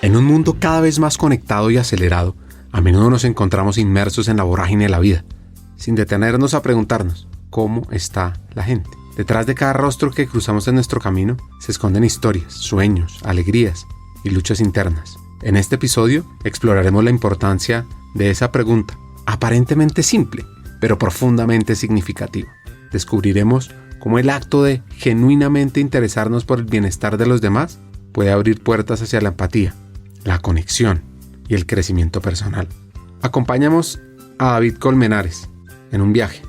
En un mundo cada vez más conectado y acelerado, a menudo nos encontramos inmersos en la vorágine de la vida, sin detenernos a preguntarnos cómo está la gente. Detrás de cada rostro que cruzamos en nuestro camino se esconden historias, sueños, alegrías y luchas internas. En este episodio exploraremos la importancia de esa pregunta, aparentemente simple, pero profundamente significativa. Descubriremos cómo el acto de genuinamente interesarnos por el bienestar de los demás puede abrir puertas hacia la empatía, la conexión y el crecimiento personal. Acompañamos a David Colmenares en un viaje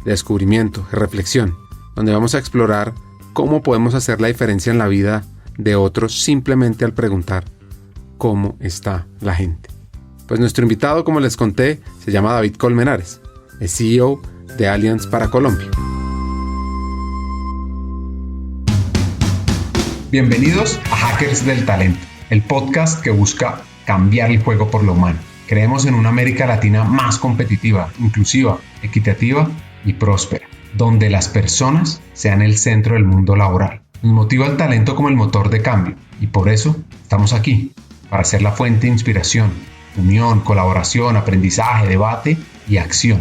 de descubrimiento y reflexión, donde vamos a explorar cómo podemos hacer la diferencia en la vida de otros simplemente al preguntar cómo está la gente. Pues nuestro invitado, como les conté, se llama David Colmenares, es CEO de Allianz para Colombia. Bienvenidos a Hackers del Talento, el podcast que busca cambiar el juego por lo humano. Creemos en una América Latina más competitiva, inclusiva, equitativa y próspera, donde las personas sean el centro del mundo laboral. Nos motiva el talento como el motor de cambio y por eso estamos aquí, para ser la fuente de inspiración, unión, colaboración, aprendizaje, debate y acción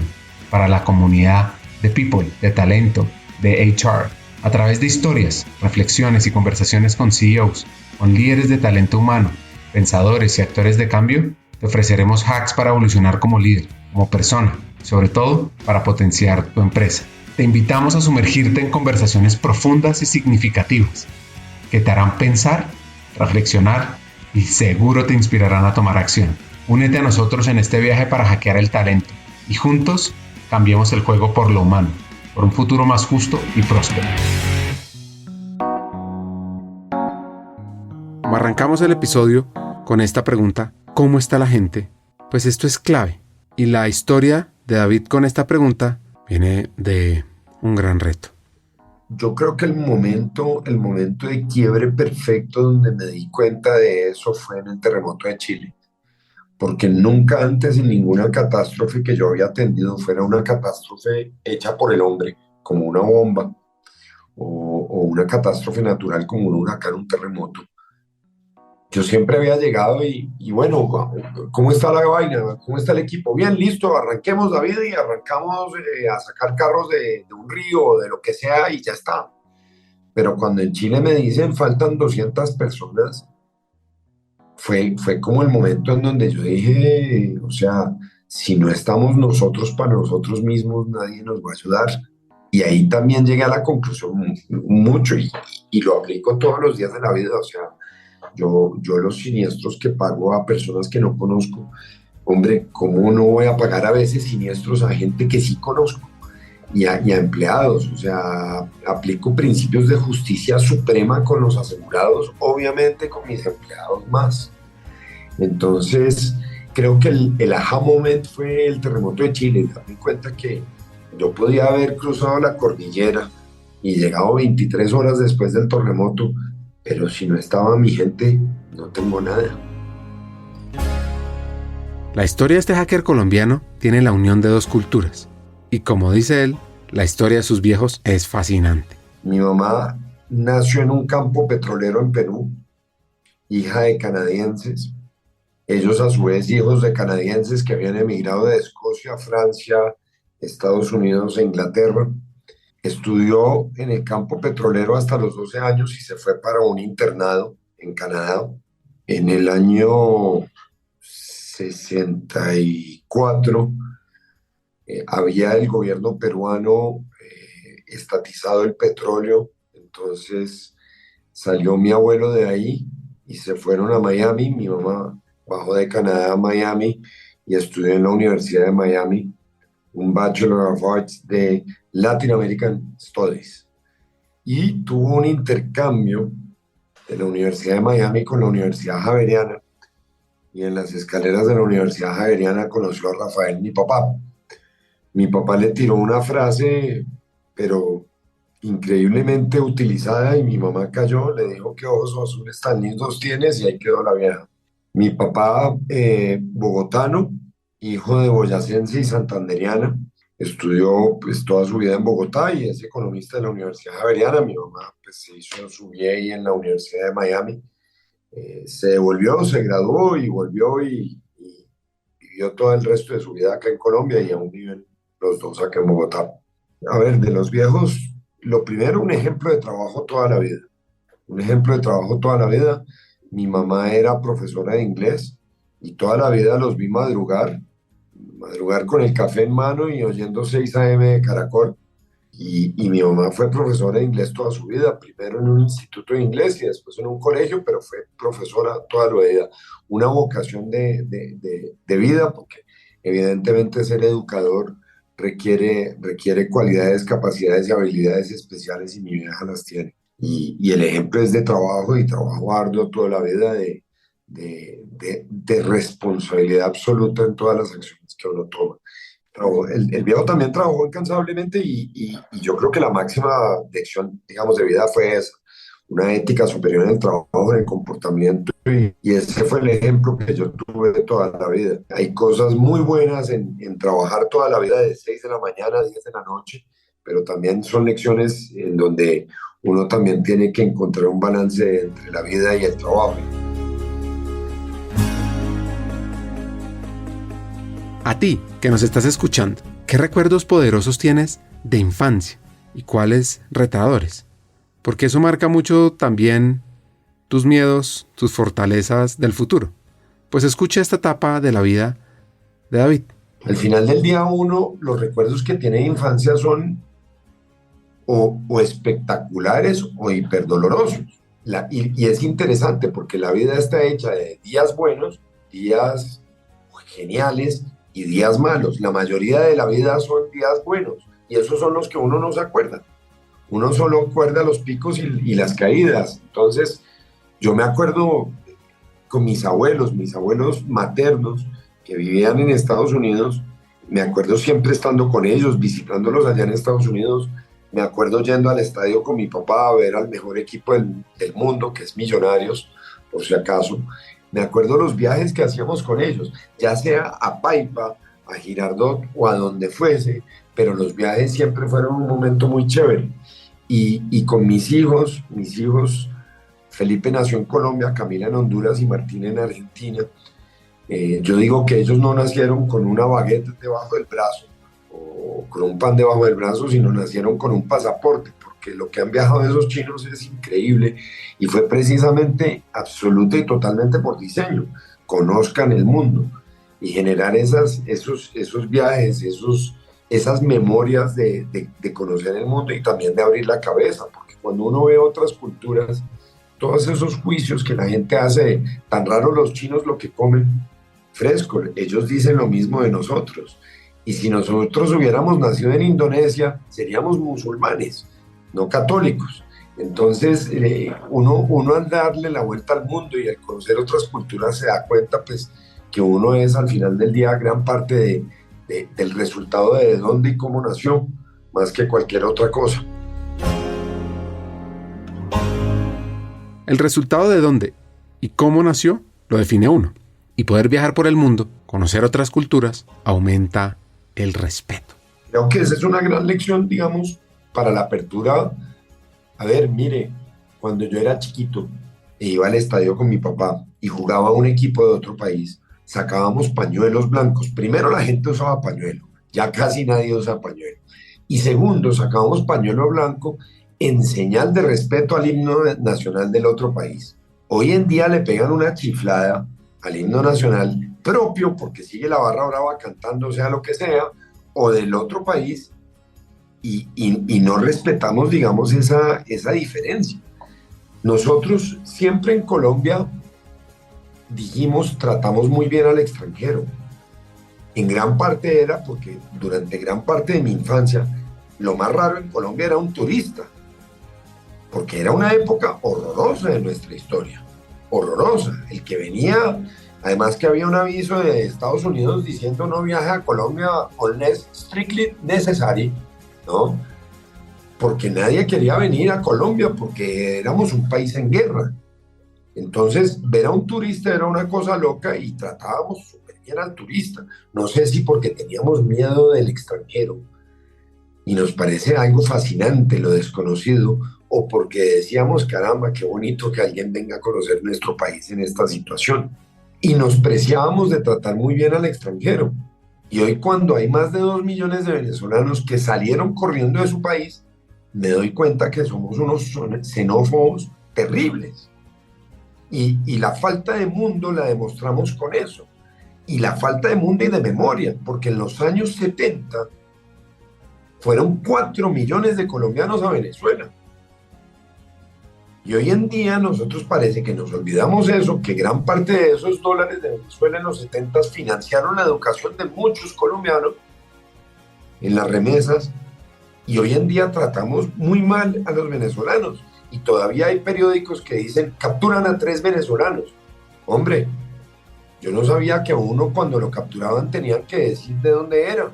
para la comunidad de people, de talento, de HR. A través de historias, reflexiones y conversaciones con CEOs, con líderes de talento humano, pensadores y actores de cambio, te ofreceremos hacks para evolucionar como líder, como persona, y sobre todo para potenciar tu empresa. Te invitamos a sumergirte en conversaciones profundas y significativas que te harán pensar, reflexionar y seguro te inspirarán a tomar acción. Únete a nosotros en este viaje para hackear el talento y juntos cambiemos el juego por lo humano, por un futuro más justo y próspero. Como arrancamos el episodio con esta pregunta, ¿cómo está la gente? Pues esto es clave. Y la historia de David con esta pregunta viene de un gran reto. Yo creo que el momento de quiebre perfecto donde me di cuenta de eso fue en el terremoto de Chile. Porque nunca antes en ninguna catástrofe que yo había atendido fuera una catástrofe hecha por el hombre, como una bomba, o una catástrofe natural como un huracán, un terremoto. Yo siempre había llegado y bueno, ¿cómo está la vaina? ¿Cómo está el equipo? Bien, listo, arranquemos, David, y arrancamos a sacar carros de un río o de lo que sea y ya está. Pero cuando en Chile me dicen faltan 200 personas, fue como el momento en donde yo dije, o sea, si no estamos nosotros para nosotros mismos, nadie nos va a ayudar. Y ahí también llegué a la conclusión mucho y lo aplico todos los días de la vida, o sea, yo los siniestros que pago a personas que no conozco, hombre, ¿cómo no voy a pagar a veces siniestros a gente que sí conozco? Y a empleados, o sea, aplico principios de justicia suprema con los asegurados, obviamente con mis empleados más. Entonces, creo que el aha moment fue el terremoto de Chile. Me di cuenta que yo podía haber cruzado la cordillera y llegado 23 horas después del terremoto, pero si no estaba mi gente, no tengo nada. La historia de este hacker colombiano tiene la unión de dos culturas. Y como dice él, la historia de sus viejos es fascinante. Mi mamá nació en un campo petrolero en Perú, hija de canadienses. Ellos a su vez hijos de canadienses que habían emigrado de Escocia, Francia, Estados Unidos e Inglaterra. Estudió en el campo petrolero hasta los 12 años y se fue para un internado en Canadá. En el año 64 había el gobierno peruano estatizado el petróleo, entonces salió mi abuelo de ahí y se fueron a Miami. Mi mamá bajó de Canadá a Miami y estudió en la Universidad de Miami un Bachelor of Arts de Latin American Studies y tuvo un intercambio de la Universidad de Miami con la Universidad Javeriana y en las escaleras de la Universidad Javeriana conoció a Rafael, mi papá. Mi papá le tiró una frase, pero increíblemente utilizada, y mi mamá cayó, le dijo qué ojos azules tan lindos tienes, y ahí quedó la vieja. Mi papá, bogotano, hijo de boyacense y santanderiana, estudió pues toda su vida en Bogotá y es economista de la Universidad Javeriana. Mi mamá pues se hizo su MBA en la Universidad de Miami, Se devolvió, se graduó y volvió y vivió todo el resto de su vida acá en Colombia y aún viven los dos acá en Bogotá. A ver, de los viejos, lo primero, un ejemplo de trabajo toda la vida. Un ejemplo de trabajo toda la vida. Mi mamá era profesora de inglés y toda la vida los vi madrugar con el café en mano y oyendo 6 AM de Caracol. Y mi mamá fue profesora de inglés toda su vida, primero en un instituto de inglés y después en un colegio, pero fue profesora toda la vida. Una vocación de vida, porque evidentemente ser educador requiere cualidades, capacidades y habilidades especiales y mi vieja las tiene. Y el ejemplo es de trabajo y trabajo arduo toda la vida, de responsabilidad absoluta en todas las acciones que uno toma. El viejo también trabajó incansablemente y yo creo que la máxima lección, digamos, de vida fue esa, una ética superior en el trabajo, en el comportamiento y ese fue el ejemplo que yo tuve de toda la vida. Hay cosas muy buenas en trabajar toda la vida de 6 de la mañana a 10 de la noche, pero también son lecciones en donde uno también tiene que encontrar un balance entre la vida y el trabajo. A ti, que nos estás escuchando, ¿qué recuerdos poderosos tienes de infancia y cuáles retadores? Porque eso marca mucho también tus miedos, tus fortalezas del futuro. Pues escucha esta etapa de la vida de David. Al final del día uno, los recuerdos que tiene de infancia son o espectaculares o hiperdolorosos. Y es interesante porque la vida está hecha de días buenos, días geniales y días malos. La mayoría de la vida son días buenos y esos son los que uno no se acuerda. Uno solo acuerda los picos y las caídas. Entonces, yo me acuerdo con mis abuelos maternos que vivían en Estados Unidos, me acuerdo siempre estando con ellos, visitándolos allá en Estados Unidos, me acuerdo yendo al estadio con mi papá a ver al mejor equipo del mundo, que es Millonarios, por si acaso. Me acuerdo los viajes que hacíamos con ellos, ya sea a Paipa, a Girardot o a donde fuese, pero los viajes siempre fueron un momento muy chévere. Y con mis hijos, Felipe nació en Colombia, Camila en Honduras y Martín en Argentina. Yo digo que ellos no nacieron con una baguette debajo del brazo o con un pan debajo del brazo, sino nacieron con un pasaporte, porque lo que han viajado esos chinos es increíble y fue precisamente absoluta y totalmente por diseño. Conozcan el mundo y generar esos viajes, esas memorias de conocer el mundo y también de abrir la cabeza, porque cuando uno ve otras culturas, todos esos juicios que la gente hace, tan raro los chinos lo que comen fresco, ellos dicen lo mismo de nosotros. Y si nosotros hubiéramos nacido en Indonesia, seríamos musulmanes, no católicos. Entonces, uno al darle la vuelta al mundo y al conocer otras culturas se da cuenta pues, que uno es al final del día gran parte del resultado de dónde y cómo nació, más que cualquier otra cosa. El resultado de dónde y cómo nació lo define uno. Y poder viajar por el mundo, conocer otras culturas, aumenta el respeto. Creo que esa es una gran lección, digamos, para la apertura. A ver, mire, cuando yo era chiquito e iba al estadio con mi papá y jugaba a un equipo de otro país, sacábamos pañuelos blancos. Primero la gente usaba pañuelo, ya casi nadie usa pañuelo. Y segundo, sacábamos pañuelo blanco en señal de respeto al himno nacional del otro país. Hoy en día le pegan una chiflada al himno nacional propio porque sigue la barra brava cantando sea lo que sea, o del otro país, y no respetamos, digamos, esa diferencia. Nosotros siempre en Colombia tratamos muy bien al extranjero. En gran parte era porque durante gran parte de mi infancia, lo más raro en Colombia era un turista, porque era una época horrorosa de nuestra historia, horrorosa. El que venía, además que había un aviso de Estados Unidos diciendo no viaje a Colombia unless strictly necessary, ¿no? Porque nadie quería venir a Colombia porque éramos un país en guerra. Entonces, ver a un turista era una cosa loca y tratábamos súper bien al turista. No sé si porque teníamos miedo del extranjero y nos parece algo fascinante lo desconocido, o porque decíamos, caramba, qué bonito que alguien venga a conocer nuestro país en esta situación. Y nos preciábamos de tratar muy bien al extranjero. Y hoy cuando hay más de 2 millones de venezolanos que salieron corriendo de su país, me doy cuenta que somos unos xenófobos terribles. Y la falta de mundo la demostramos con eso. Y la falta de mundo y de memoria, porque en los años 70 fueron 4 millones de colombianos a Venezuela. Y hoy en día nosotros parece que nos olvidamos eso, que gran parte de esos dólares de Venezuela en los 70 financiaron la educación de muchos colombianos en las remesas, y hoy en día tratamos muy mal a los venezolanos. Y todavía hay periódicos que dicen, capturan a 3 venezolanos. Hombre, yo no sabía que a uno cuando lo capturaban tenían que decir de dónde era,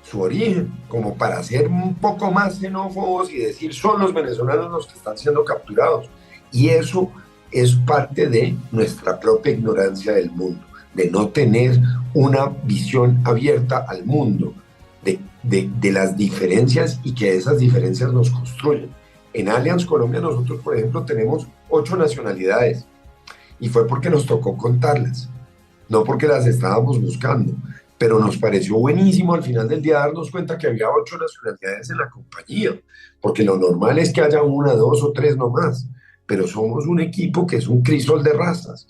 su origen, como para ser un poco más xenófobos y decir son los venezolanos los que están siendo capturados. Y eso es parte de nuestra propia ignorancia del mundo, de no tener una visión abierta al mundo, de las diferencias y que esas diferencias nos construyen. En Allianz Colombia nosotros, por ejemplo, tenemos 8 nacionalidades y fue porque nos tocó contarlas, no porque las estábamos buscando. Pero nos pareció buenísimo al final del día darnos cuenta que había 8 nacionalidades en la compañía, porque lo normal es que haya 1, 2 o 3 nomás, pero somos un equipo que es un crisol de razas,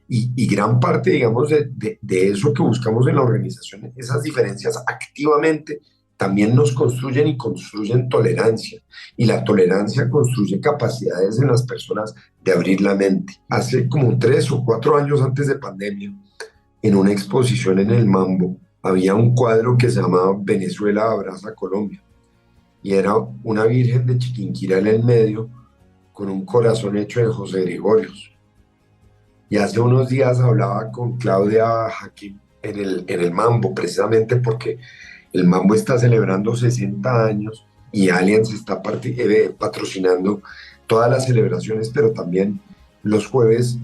y gran parte, digamos, de eso que buscamos en la organización, esas diferencias activamente, también nos construyen y construyen tolerancia, y la tolerancia construye capacidades en las personas de abrir la mente. Hace como 3 o 4 años antes de pandemia, en una exposición en el Mambo, había un cuadro que se llamaba Venezuela abraza Colombia, y era una virgen de Chiquinquirá en el medio con un corazón hecho de José Gregorios. Y hace unos días hablaba con Claudia Jaquín en el Mambo, precisamente porque el Mambo está celebrando 60 años y Allianz está patrocinando todas las celebraciones, pero también los jueves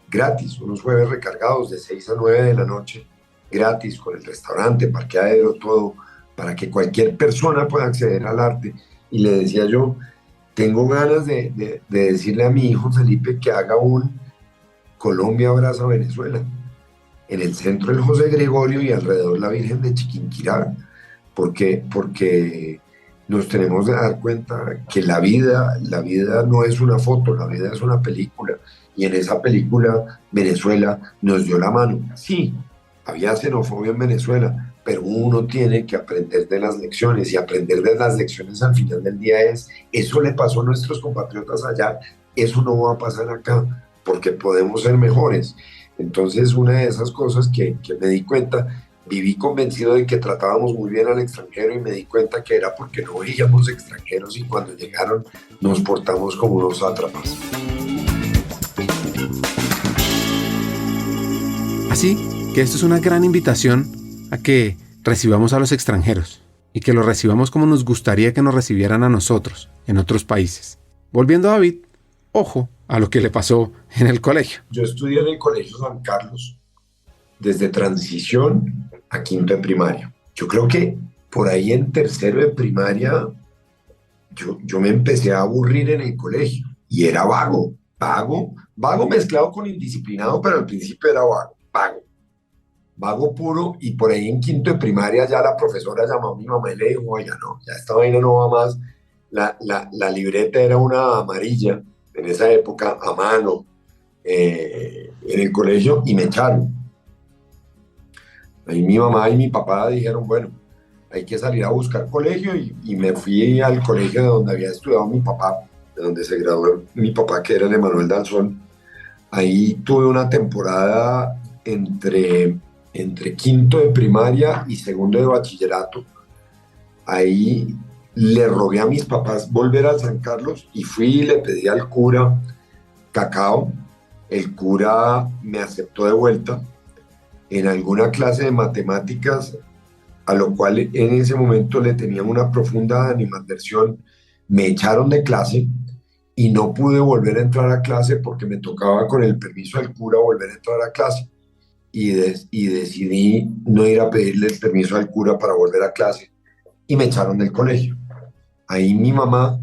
gratis, unos jueves recargados de 6 a 9 de la noche, gratis, con el restaurante, parqueadero, todo, para que cualquier persona pueda acceder al arte. Y le decía yo, tengo ganas de decirle a mi hijo Felipe que haga un Colombia abraza Venezuela, en el centro el José Gregorio y alrededor la Virgen de Chiquinquirá, porque nos tenemos que dar cuenta que la vida no es una foto, la vida es una película, y en esa película Venezuela nos dio la mano. Sí, había xenofobia en Venezuela, pero uno tiene que aprender de las lecciones, y aprender de las lecciones al final del día es, eso le pasó a nuestros compatriotas allá, eso no va a pasar acá, porque podemos ser mejores. Entonces, una de esas cosas que me di cuenta, viví convencido de que tratábamos muy bien al extranjero, y me di cuenta que era porque no veíamos extranjeros, y cuando llegaron nos portamos como unos sátrapas. Así que esto es una gran invitación a que recibamos a los extranjeros y que los recibamos como nos gustaría que nos recibieran a nosotros en otros países. Volviendo a David, ojo a lo que le pasó en el colegio. Yo estudié en el Colegio San Carlos desde transición a quinto de primaria. Yo creo que por ahí en tercero de primaria yo me empecé a aburrir en el colegio y era vago mezclado con indisciplinado, pero al principio era vago puro. Y por ahí en quinto de primaria ya la profesora llamó a mi mamá y le dijo, oiga, no, ya esta vaina no va más. La libreta era una amarilla en esa época, a mano, en el colegio, y me echaron. Ahí mi mamá y mi papá dijeron, bueno, hay que salir a buscar colegio, y me fui al colegio de donde había estudiado mi papá, de donde se graduó mi papá, que era el Emanuel Dalzón. Ahí tuve una temporada entre quinto de primaria y segundo de bachillerato. Ahí le rogué a mis papás volver a San Carlos y fui y le pedí al cura cacao. El cura me aceptó de vuelta en alguna clase de matemáticas, a lo cual en ese momento le tenía una profunda animadversión. Me echaron de clase y no pude volver a entrar a clase porque me tocaba, con el permiso del cura, volver a entrar a clase. Y decidí no ir a pedirle el permiso al cura para volver a clase, y me echaron del colegio. Ahí mi mamá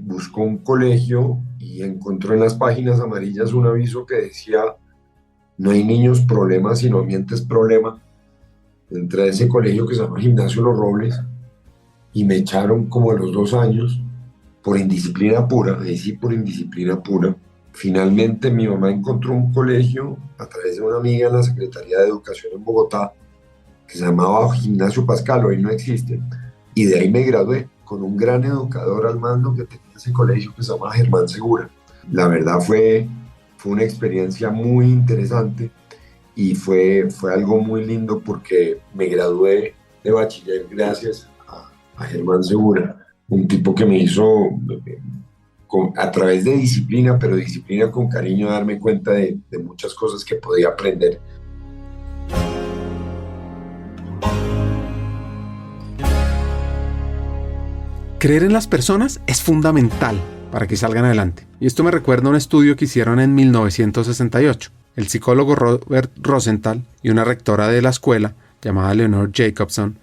buscó un colegio y encontró en las páginas amarillas un aviso que decía: no hay niños problemas, sino ambientes problema. Entré a ese colegio que se llama Gimnasio Los Robles y me echaron como a los 2 años por indisciplina pura, ahí sí por indisciplina pura. Finalmente mi mamá encontró un colegio a través de una amiga en la Secretaría de Educación en Bogotá que se llamaba Gimnasio Pascal, hoy no existe, y de ahí me gradué con un gran educador al mando que tenía ese colegio que se llama Germán Segura. La verdad fue una experiencia muy interesante y fue algo muy lindo porque me gradué de bachiller gracias a Germán Segura, un tipo que me hizo a través de disciplina, pero disciplina con cariño, darme cuenta de muchas cosas que podía aprender. Creer en las personas es fundamental para que salgan adelante. Y esto me recuerda a un estudio que hicieron en 1968. El psicólogo Robert Rosenthal y una rectora de la escuela llamada Leonore Jacobson,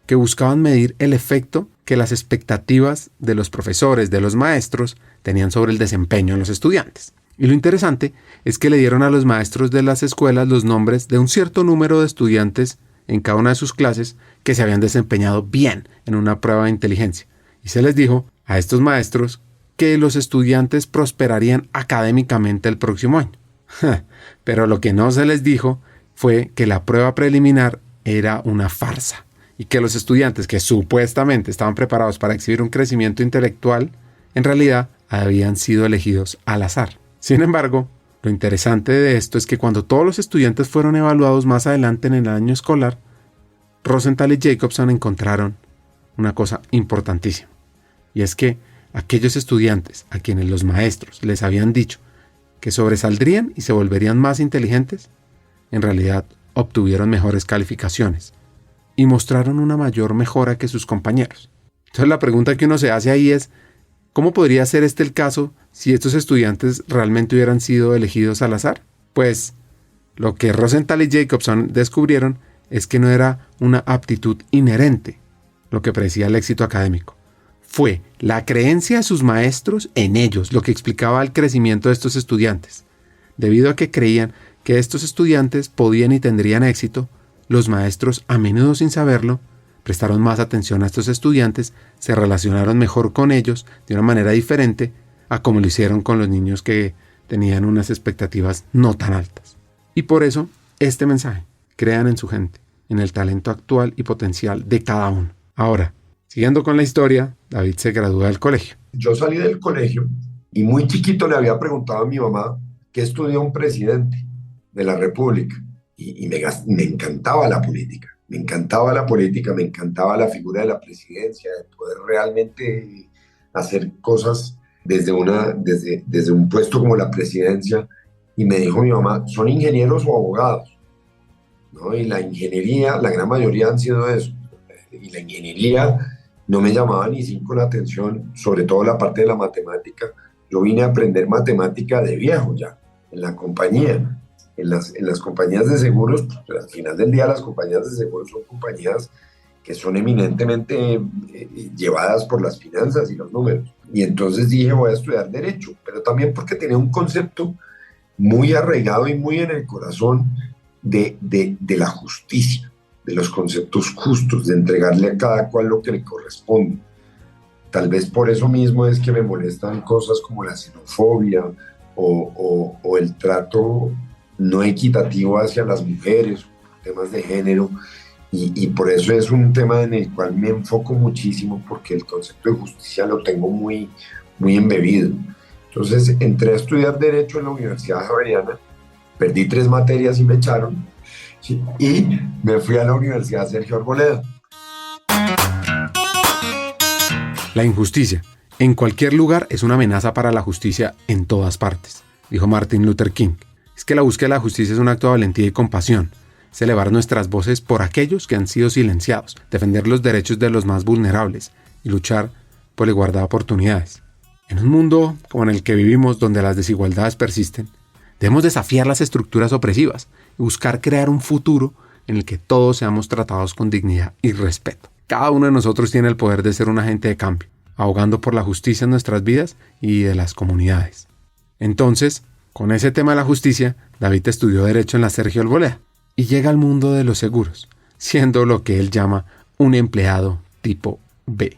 que buscaban medir el efecto que las expectativas de los profesores, de los maestros, tenían sobre el desempeño de los estudiantes. Y lo interesante es que le dieron a los maestros de las escuelas los nombres de un cierto número de estudiantes en cada una de sus clases que se habían desempeñado bien en una prueba de inteligencia. Y se les dijo a estos maestros que los estudiantes prosperarían académicamente el próximo año. Pero lo que no se les dijo fue que la prueba preliminar era una farsa y que los estudiantes que supuestamente estaban preparados para exhibir un crecimiento intelectual, en realidad habían sido elegidos al azar. Sin embargo, lo interesante de esto es que cuando todos los estudiantes fueron evaluados más adelante en el año escolar, Rosenthal y Jacobson encontraron una cosa importantísima. Y es que aquellos estudiantes a quienes los maestros les habían dicho que sobresaldrían y se volverían más inteligentes, en realidad obtuvieron mejores calificaciones y mostraron una mayor mejora que sus compañeros. Entonces la pregunta que uno se hace ahí es, ¿cómo podría ser este el caso si estos estudiantes realmente hubieran sido elegidos al azar? Pues lo que Rosenthal y Jacobson descubrieron es que no era una aptitud inherente lo que predecía el éxito académico. Fue la creencia de sus maestros en ellos lo que explicaba el crecimiento de estos estudiantes. Debido a que creían que estos estudiantes podían y tendrían éxito, los maestros, a menudo sin saberlo, prestaron más atención a estos estudiantes, se relacionaron mejor con ellos de una manera diferente a como lo hicieron con los niños que tenían unas expectativas no tan altas. Y por eso, este mensaje: crean en su gente, en el talento actual y potencial de cada uno. Ahora, siguiendo con la historia, David se gradúa del colegio. Yo salí del colegio y muy chiquito le había preguntado a mi mamá qué estudió un presidente de la República. Y me encantaba la política. Me encantaba la política, me encantaba la figura de la presidencia, de poder realmente hacer cosas desde un puesto como la presidencia. Y me dijo mi mamá: son ingenieros o abogados, ¿no? Y la ingeniería, la gran mayoría han sido eso. Y la ingeniería no me llamaba ni cinco la atención, sobre todo la parte de la matemática. Yo vine a aprender matemática de viejo ya, en la compañía. En las compañías de seguros, pues, al final del día las compañías de seguros son compañías que son eminentemente llevadas por las finanzas y los números. Y entonces dije: voy a estudiar Derecho, pero también porque tenía un concepto muy arraigado y muy en el corazón de la justicia, de los conceptos justos, de entregarle a cada cual lo que le corresponde. Tal vez por eso mismo es que me molestan cosas como la xenofobia o el trato no equitativo hacia las mujeres, temas de género, y por eso es un tema en el cual me enfoco muchísimo, porque el concepto de justicia lo tengo muy, muy embebido. Entonces entré a estudiar Derecho en la Universidad Javeriana, perdí 3 materias y me echaron, y me fui a la Universidad Sergio Arboleda. La injusticia en cualquier lugar es una amenaza para la justicia en todas partes, dijo Martin Luther King. Es que la búsqueda de la justicia es un acto de valentía y compasión. Es elevar nuestras voces por aquellos que han sido silenciados, defender los derechos de los más vulnerables y luchar por la igualdad de oportunidades. En un mundo como en el que vivimos, donde las desigualdades persisten, debemos desafiar las estructuras opresivas y buscar crear un futuro en el que todos seamos tratados con dignidad y respeto. Cada uno de nosotros tiene el poder de ser un agente de cambio. abogando por la justicia en nuestras vidas y de las comunidades. Entonces, con ese tema de la justicia, David estudió Derecho en la Sergio Arboleda y llega al mundo de los seguros, siendo lo que él llama un empleado tipo B.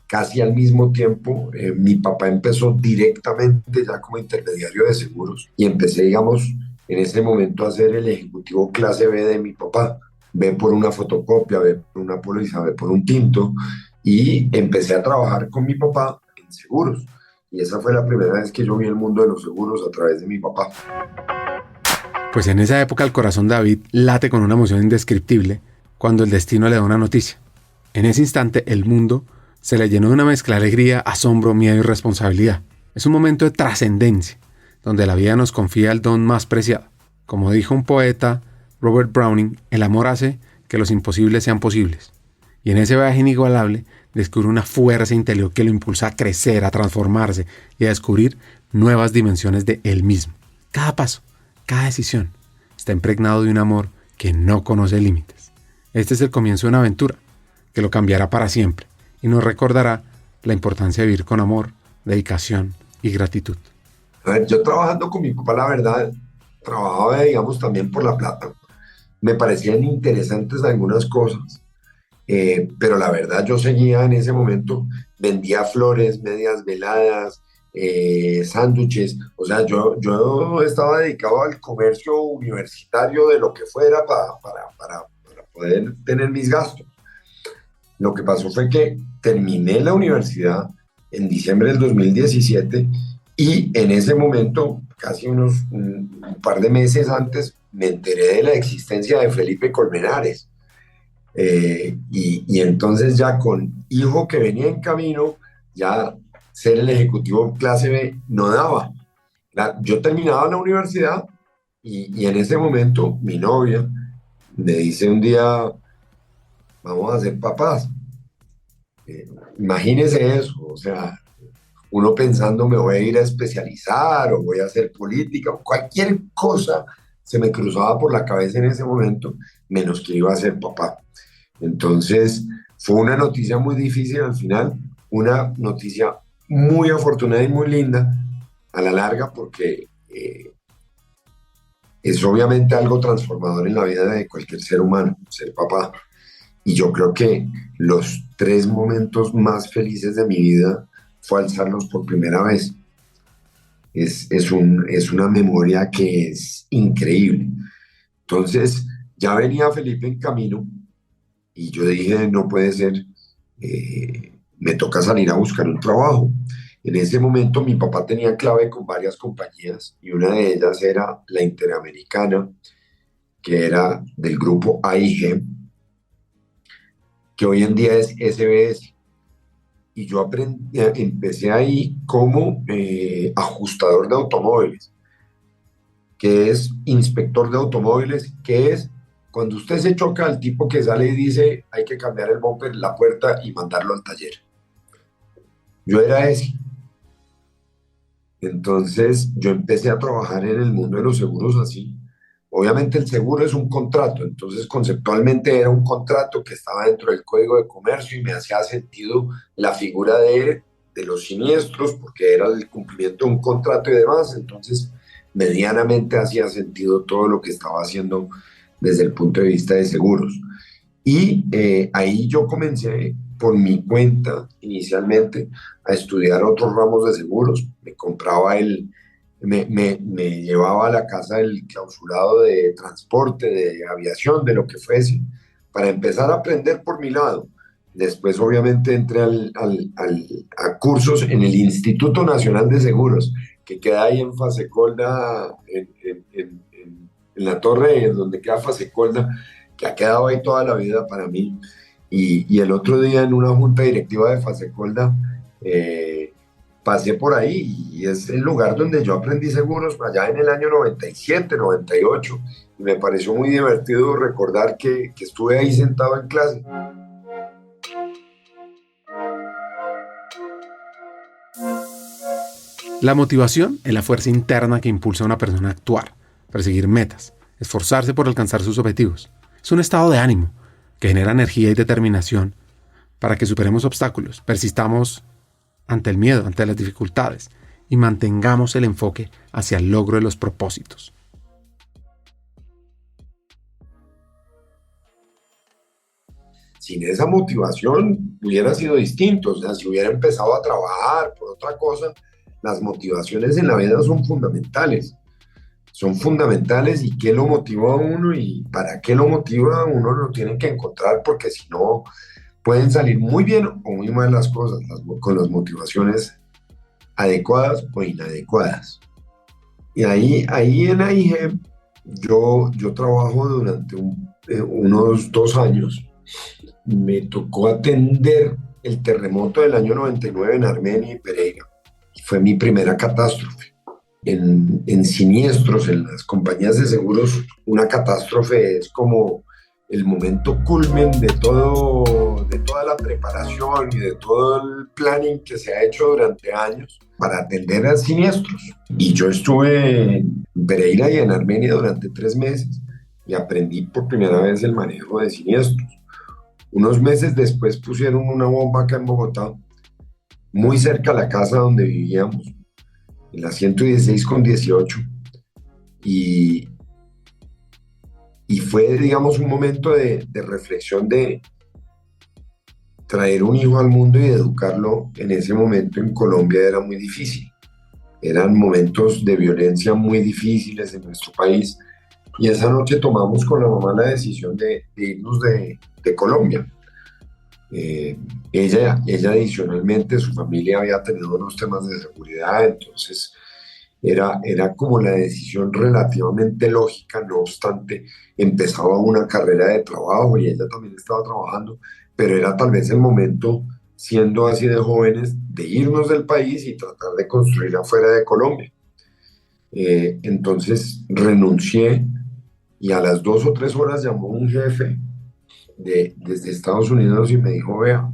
Casi al mismo tiempo, mi papá empezó directamente ya como intermediario de seguros y empecé, digamos, en ese momento a ser el ejecutivo clase B de mi papá. B por una fotocopia, B por una póliza, B por un tinto, y empecé a trabajar con mi papá en seguros. Y esa fue la primera vez que yo vi el mundo de los seguros a través de mi papá. Pues en esa época el corazón de David late con una emoción indescriptible cuando el destino le da una noticia. En ese instante el mundo se le llenó de una mezcla de alegría, asombro, miedo y responsabilidad. Es un momento de trascendencia, donde la vida nos confía el don más preciado. Como dijo un poeta, Robert Browning, el amor hace que los imposibles sean posibles. Y en ese viaje inigualable descubre una fuerza interior que lo impulsa a crecer, a transformarse y a descubrir nuevas dimensiones de él mismo. Cada paso, cada decisión está impregnado de un amor que no conoce límites. Este es el comienzo de una aventura que lo cambiará para siempre y nos recordará la importancia de vivir con amor, dedicación y gratitud. A ver, yo trabajando con mi papá, la verdad, trabajaba, digamos, también por la plata. Me parecían interesantes algunas cosas, pero la verdad yo seguía en ese momento, vendía flores, medias veladas, sándwiches, o sea, yo estaba dedicado al comercio universitario de lo que fuera para poder tener mis gastos. Lo que pasó fue que terminé la universidad en diciembre del 2017 y en ese momento, casi un par de meses antes, me enteré de la existencia de Felipe Colmenares. Y entonces ya con hijo que venía en camino, ya ser el ejecutivo clase B no daba. Yo terminaba la universidad y en ese momento mi novia me dice un día, vamos a ser papás. Imagínese eso, o sea, uno pensando me voy a ir a especializar o voy a hacer política, o cualquier cosa se me cruzaba por la cabeza en ese momento, menos que iba a ser papá. Entonces fue una noticia muy difícil al final, una noticia muy afortunada y muy linda a la larga porque es obviamente algo transformador en la vida de cualquier ser humano, ser papá. Y yo creo que los 3 momentos más felices de mi vida fue alzarlos por primera vez. Es una memoria que es increíble. Entonces, ya venía Felipe en camino y yo dije, no puede ser, me toca salir a buscar un trabajo. En ese momento mi papá tenía clave con varias compañías y una de ellas era la Interamericana, que era del grupo AIG, que hoy en día es SBS. Y yo empecé ahí como ajustador de automóviles, que es inspector de automóviles, que es cuando usted se choca al tipo que sale y dice hay que cambiar el bumper, la puerta y mandarlo al taller. Yo era ese. Entonces yo empecé a trabajar en el mundo de los seguros así. Obviamente el seguro es un contrato, entonces conceptualmente era un contrato que estaba dentro del Código de Comercio y me hacía sentido la figura de los siniestros porque era el cumplimiento de un contrato y demás, entonces medianamente hacía sentido todo lo que estaba haciendo desde el punto de vista de seguros. Y ahí yo comencé por mi cuenta inicialmente a estudiar otros ramos de seguros, me compraba me llevaba a la casa el clausurado de transporte, de aviación, de lo que fuese, para empezar a aprender por mi lado. Después, obviamente, entré a cursos en el Instituto Nacional de Seguros, que queda ahí en Fasecolda, en la torre, en donde queda Fasecolda, que ha quedado ahí toda la vida para mí. Y el otro día, en una junta directiva de Fasecolda, pasé por ahí y es el lugar donde yo aprendí seguros allá en el año 97, 98 y me pareció muy divertido recordar que estuve ahí sentado en clase. La motivación es la fuerza interna que impulsa a una persona a actuar, perseguir metas, esforzarse por alcanzar sus objetivos. Es un estado de ánimo que genera energía y determinación para que superemos obstáculos, persistamos ante el miedo, ante las dificultades, y mantengamos el enfoque hacia el logro de los propósitos. Sin esa motivación hubiera sido distinto. O sea, si hubiera empezado a trabajar por otra cosa, las motivaciones en la vida son fundamentales. Son fundamentales, y qué lo motiva a uno y para qué lo motiva a uno lo tienen que encontrar, porque si no pueden salir muy bien o muy mal las cosas, con las motivaciones adecuadas o inadecuadas. Y ahí en AIG yo trabajo durante unos 2 años. Me tocó atender el terremoto del año 99 en Armenia y Pereira. Y fue mi primera catástrofe. En siniestros, en las compañías de seguros, una catástrofe es como el momento culmen de toda la preparación y de todo el planning que se ha hecho durante años para atender a siniestros. Y yo estuve en Pereira y en Armenia durante 3 meses y aprendí por primera vez el manejo de siniestros. Unos meses después pusieron una bomba acá en Bogotá, muy cerca a la casa donde vivíamos, en la 116 con 18, y fue, digamos, un momento de reflexión, de traer un hijo al mundo y educarlo. En ese momento en Colombia era muy difícil, eran momentos de violencia muy difíciles en nuestro país, y esa noche tomamos con la mamá la decisión de irnos de Colombia. Ella adicionalmente, su familia había tenido unos temas de seguridad, entonces era como la decisión relativamente lógica. No obstante, empezaba una carrera de trabajo y ella también estaba trabajando, pero era tal vez el momento, siendo así de jóvenes, de irnos del país y tratar de construir afuera de Colombia. Entonces renuncié, y a las 2 o 3 horas llamó un jefe desde Estados Unidos y me dijo: vea,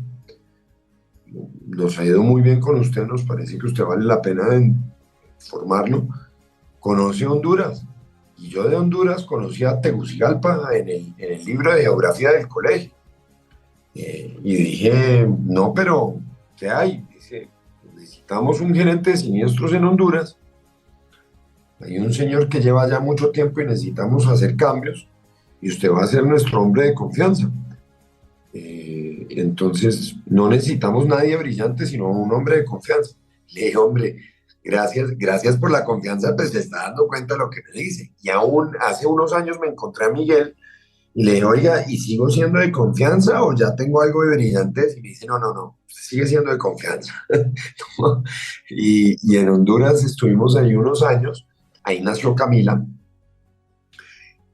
nos ha ido muy bien con usted, nos parece que usted vale la pena formarlo, conoce Honduras. Y yo de Honduras conocía Tegucigalpa en el libro de geografía del colegio. Y dije: no, pero ¿qué hay? Dice: necesitamos un gerente de siniestros en Honduras, hay un señor que lleva ya mucho tiempo y necesitamos hacer cambios, y usted va a ser nuestro hombre de confianza. Entonces no necesitamos nadie brillante, sino un hombre de confianza. Le dije: hombre, gracias por la confianza, pues se está dando cuenta de lo que me dice. Y aún hace unos años me encontré a Miguel y le dije: oiga, ¿y sigo siendo de confianza o ya tengo algo de brillantez? Y me dice: no, sigue siendo de confianza. Y en Honduras estuvimos ahí unos años, ahí nació Camila.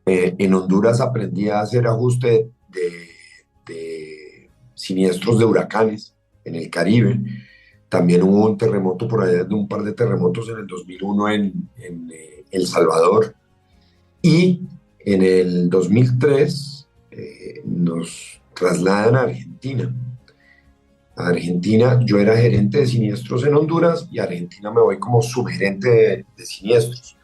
En Honduras aprendí a hacer ajuste de siniestros de huracanes en el Caribe. También hubo un terremoto por allá, un par de terremotos en el 2001 en El Salvador. Y en el 2003 nos trasladan a Argentina. A Argentina, yo era gerente de siniestros en Honduras, y a Argentina me voy como subgerente de siniestros.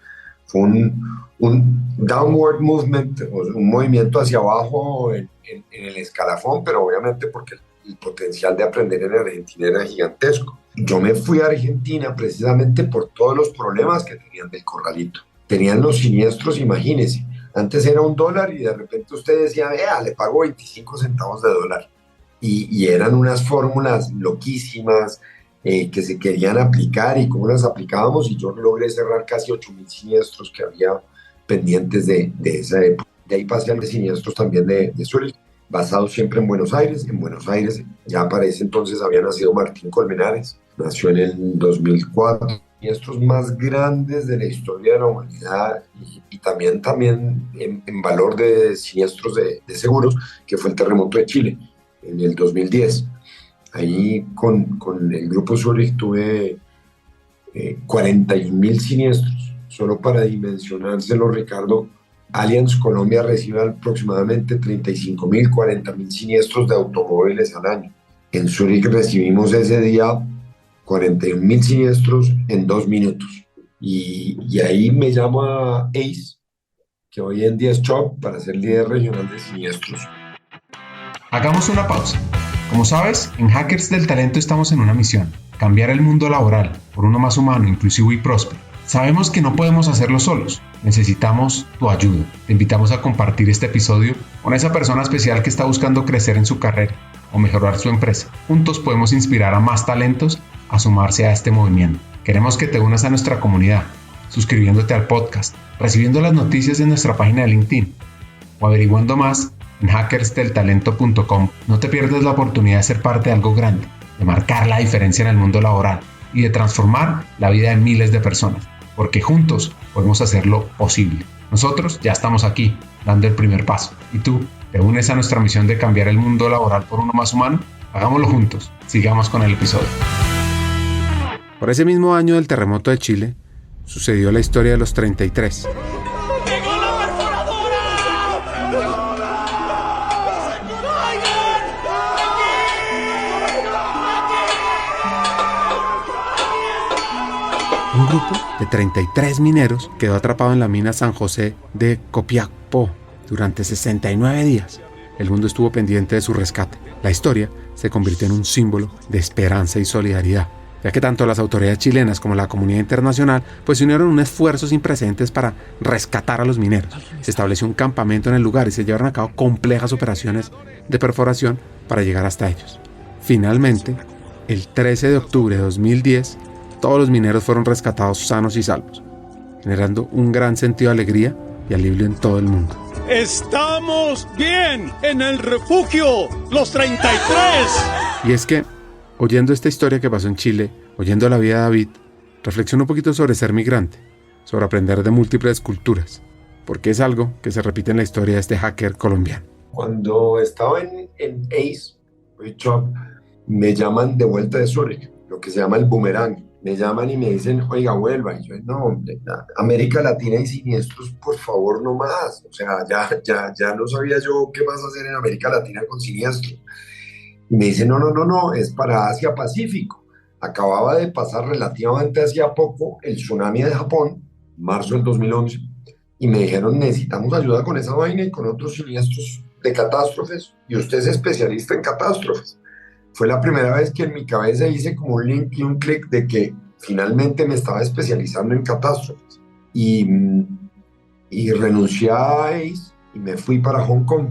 Fue un downward movement, un movimiento hacia abajo en el escalafón, pero obviamente porque el potencial de aprender en Argentina era gigantesco. Yo me fui a Argentina precisamente por todos los problemas que tenían del corralito. Tenían los siniestros, imagínense, antes era $1 y de repente usted decía: vea, le pago 25 centavos de dólar. Y eran unas fórmulas loquísimas que se querían aplicar, y cómo las aplicábamos, y yo logré cerrar casi 8.000 siniestros que había pendientes de esa época. De ahí pasé al de siniestros también de Zurich, basado siempre en Buenos Aires. En Buenos Aires ya para ese entonces había nacido Martín Colmenares, nació en el 2004. Siniestros más grandes de la historia de la humanidad, y también en valor de siniestros de seguros, que fue el terremoto de Chile en el 2010. Ahí con el grupo Zurich tuve 41.000 siniestros. Solo para dimensionárselo, Ricardo, Allianz Colombia recibe aproximadamente 35.000, 40.000 siniestros de automóviles al año. En Zurich recibimos ese día 41.000 siniestros en 2 minutos. Y ahí me llama ACE, que hoy en día es Chubb, para ser líder regional de siniestros. Hagamos una pausa. Como sabes, en Hackers del Talento estamos en una misión: cambiar el mundo laboral por uno más humano, inclusivo y próspero. Sabemos que no podemos hacerlo solos, necesitamos tu ayuda. Te invitamos a compartir este episodio con esa persona especial que está buscando crecer en su carrera o mejorar su empresa. Juntos podemos inspirar a más talentos a sumarse a este movimiento. Queremos que te unas a nuestra comunidad, suscribiéndote al podcast, recibiendo las noticias de nuestra página de LinkedIn o averiguando más en hackersdeltalento.com. No te pierdas la oportunidad de ser parte de algo grande, de marcar la diferencia en el mundo laboral y de transformar la vida de miles de personas, porque juntos podemos hacerlo posible. Nosotros ya estamos aquí, dando el primer paso. ¿Y tú, te unes a nuestra misión de cambiar el mundo laboral por uno más humano? Hagámoslo juntos. Sigamos con el episodio. Por ese mismo año del terremoto de Chile, sucedió la historia de los 33. Un grupo de 33 mineros quedó atrapado en la mina San José de Copiapó durante 69 días. El mundo estuvo pendiente de su rescate. La historia se convirtió en un símbolo de esperanza y solidaridad, ya que tanto las autoridades chilenas como la comunidad internacional se unieron en un esfuerzo sin precedentes para rescatar a los mineros. Se estableció un campamento en el lugar y se llevaron a cabo complejas operaciones de perforación para llegar hasta ellos. Finalmente, el 13 de octubre de 2010, todos los mineros fueron rescatados sanos y salvos, generando un gran sentido de alegría y alivio en todo el mundo. ¡Estamos bien en el refugio, los 33! Y es que, oyendo esta historia que pasó en Chile, oyendo la vida de David, reflexiono un poquito sobre ser migrante, sobre aprender de múltiples culturas, porque es algo que se repite en la historia de este hacker colombiano. Cuando estaba en ACE, me llaman de vuelta de Zúrich, lo que se llama el boomerang. Me llaman y me dicen, oiga, vuelva. Y yo, no, América Latina y siniestros, por favor, no más. O sea, ya no sabía yo qué más hacer en América Latina con siniestros. Y me dicen, no, es para Asia-Pacífico. Acababa de pasar relativamente hacía poco el tsunami de Japón, marzo del 2011, y me dijeron, necesitamos ayuda con esa vaina y con otros siniestros de catástrofes, y usted es especialista en catástrofes. Fue la primera vez que en mi cabeza hice como un link y un clic de que finalmente me estaba especializando en catástrofes. Y renuncié a ACE y me fui para Hong Kong.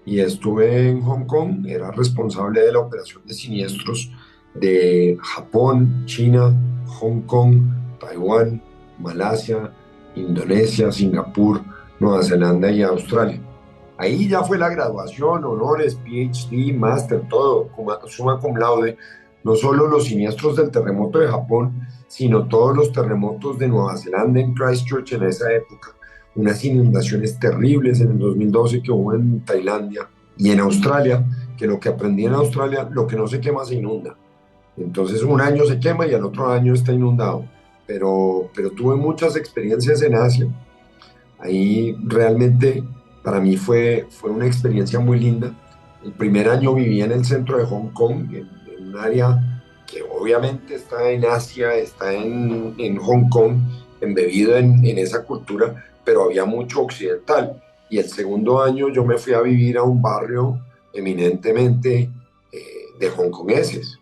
Y estuve en Hong Kong, era responsable de la operación de siniestros de Japón, China, Hong Kong, Taiwán, Malasia, Indonesia, Singapur, Nueva Zelanda y Australia. Ahí ya fue la graduación, honores, PhD, máster, todo, summa cum laude. No solo los siniestros del terremoto de Japón, sino todos los terremotos de Nueva Zelanda en Christchurch en esa época. Unas inundaciones terribles en el 2012 que hubo en Tailandia y en Australia, que lo que aprendí en Australia, lo que no se quema se inunda. Entonces un año se quema y al otro año está inundado. Pero tuve muchas experiencias en Asia. Ahí realmente para mí fue una experiencia muy linda. El primer año viví en el centro de Hong Kong, en un área que obviamente está en Asia, está en Hong Kong, embebido en esa cultura, pero había mucho occidental. Y el segundo año yo me fui a vivir a un barrio eminentemente de hongkoneses,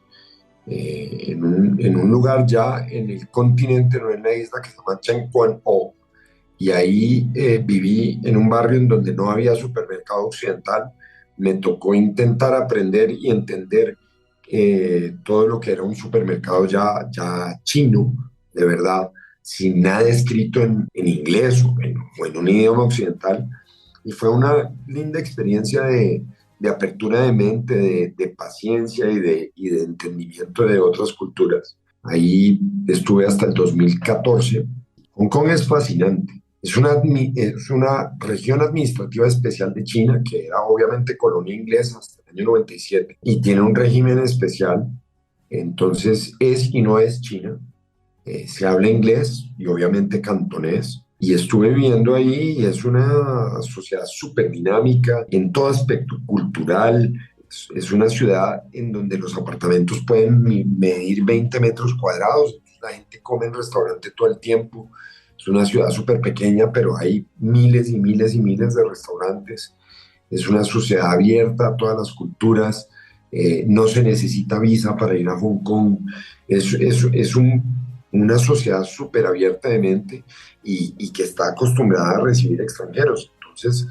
en un lugar ya en el continente, no en la isla, que se llama Cheng Kwan O. Y ahí viví en un barrio en donde no había supermercado occidental. Me tocó intentar aprender y entender todo lo que era un supermercado ya chino, de verdad, sin nada escrito en inglés o en un idioma occidental. Y fue una linda experiencia de apertura de mente, de paciencia y de entendimiento de otras culturas. Ahí estuve hasta el 2014. Hong Kong es fascinante. Es una región administrativa especial de China, que era obviamente colonia inglesa hasta el año 97, y tiene un régimen especial. Entonces es y no es China. Se habla inglés y obviamente cantonés. Y estuve viviendo ahí y es una sociedad súper dinámica en todo aspecto cultural. Es una ciudad en donde los apartamentos pueden medir 20 metros cuadrados. La gente come en restaurante todo el tiempo. Es una ciudad súper pequeña, pero hay miles y miles y miles de restaurantes. Es una sociedad abierta a todas las culturas. no se necesita visa para ir a Hong Kong, una sociedad súper abierta de mente y que está acostumbrada a recibir extranjeros. Entonces,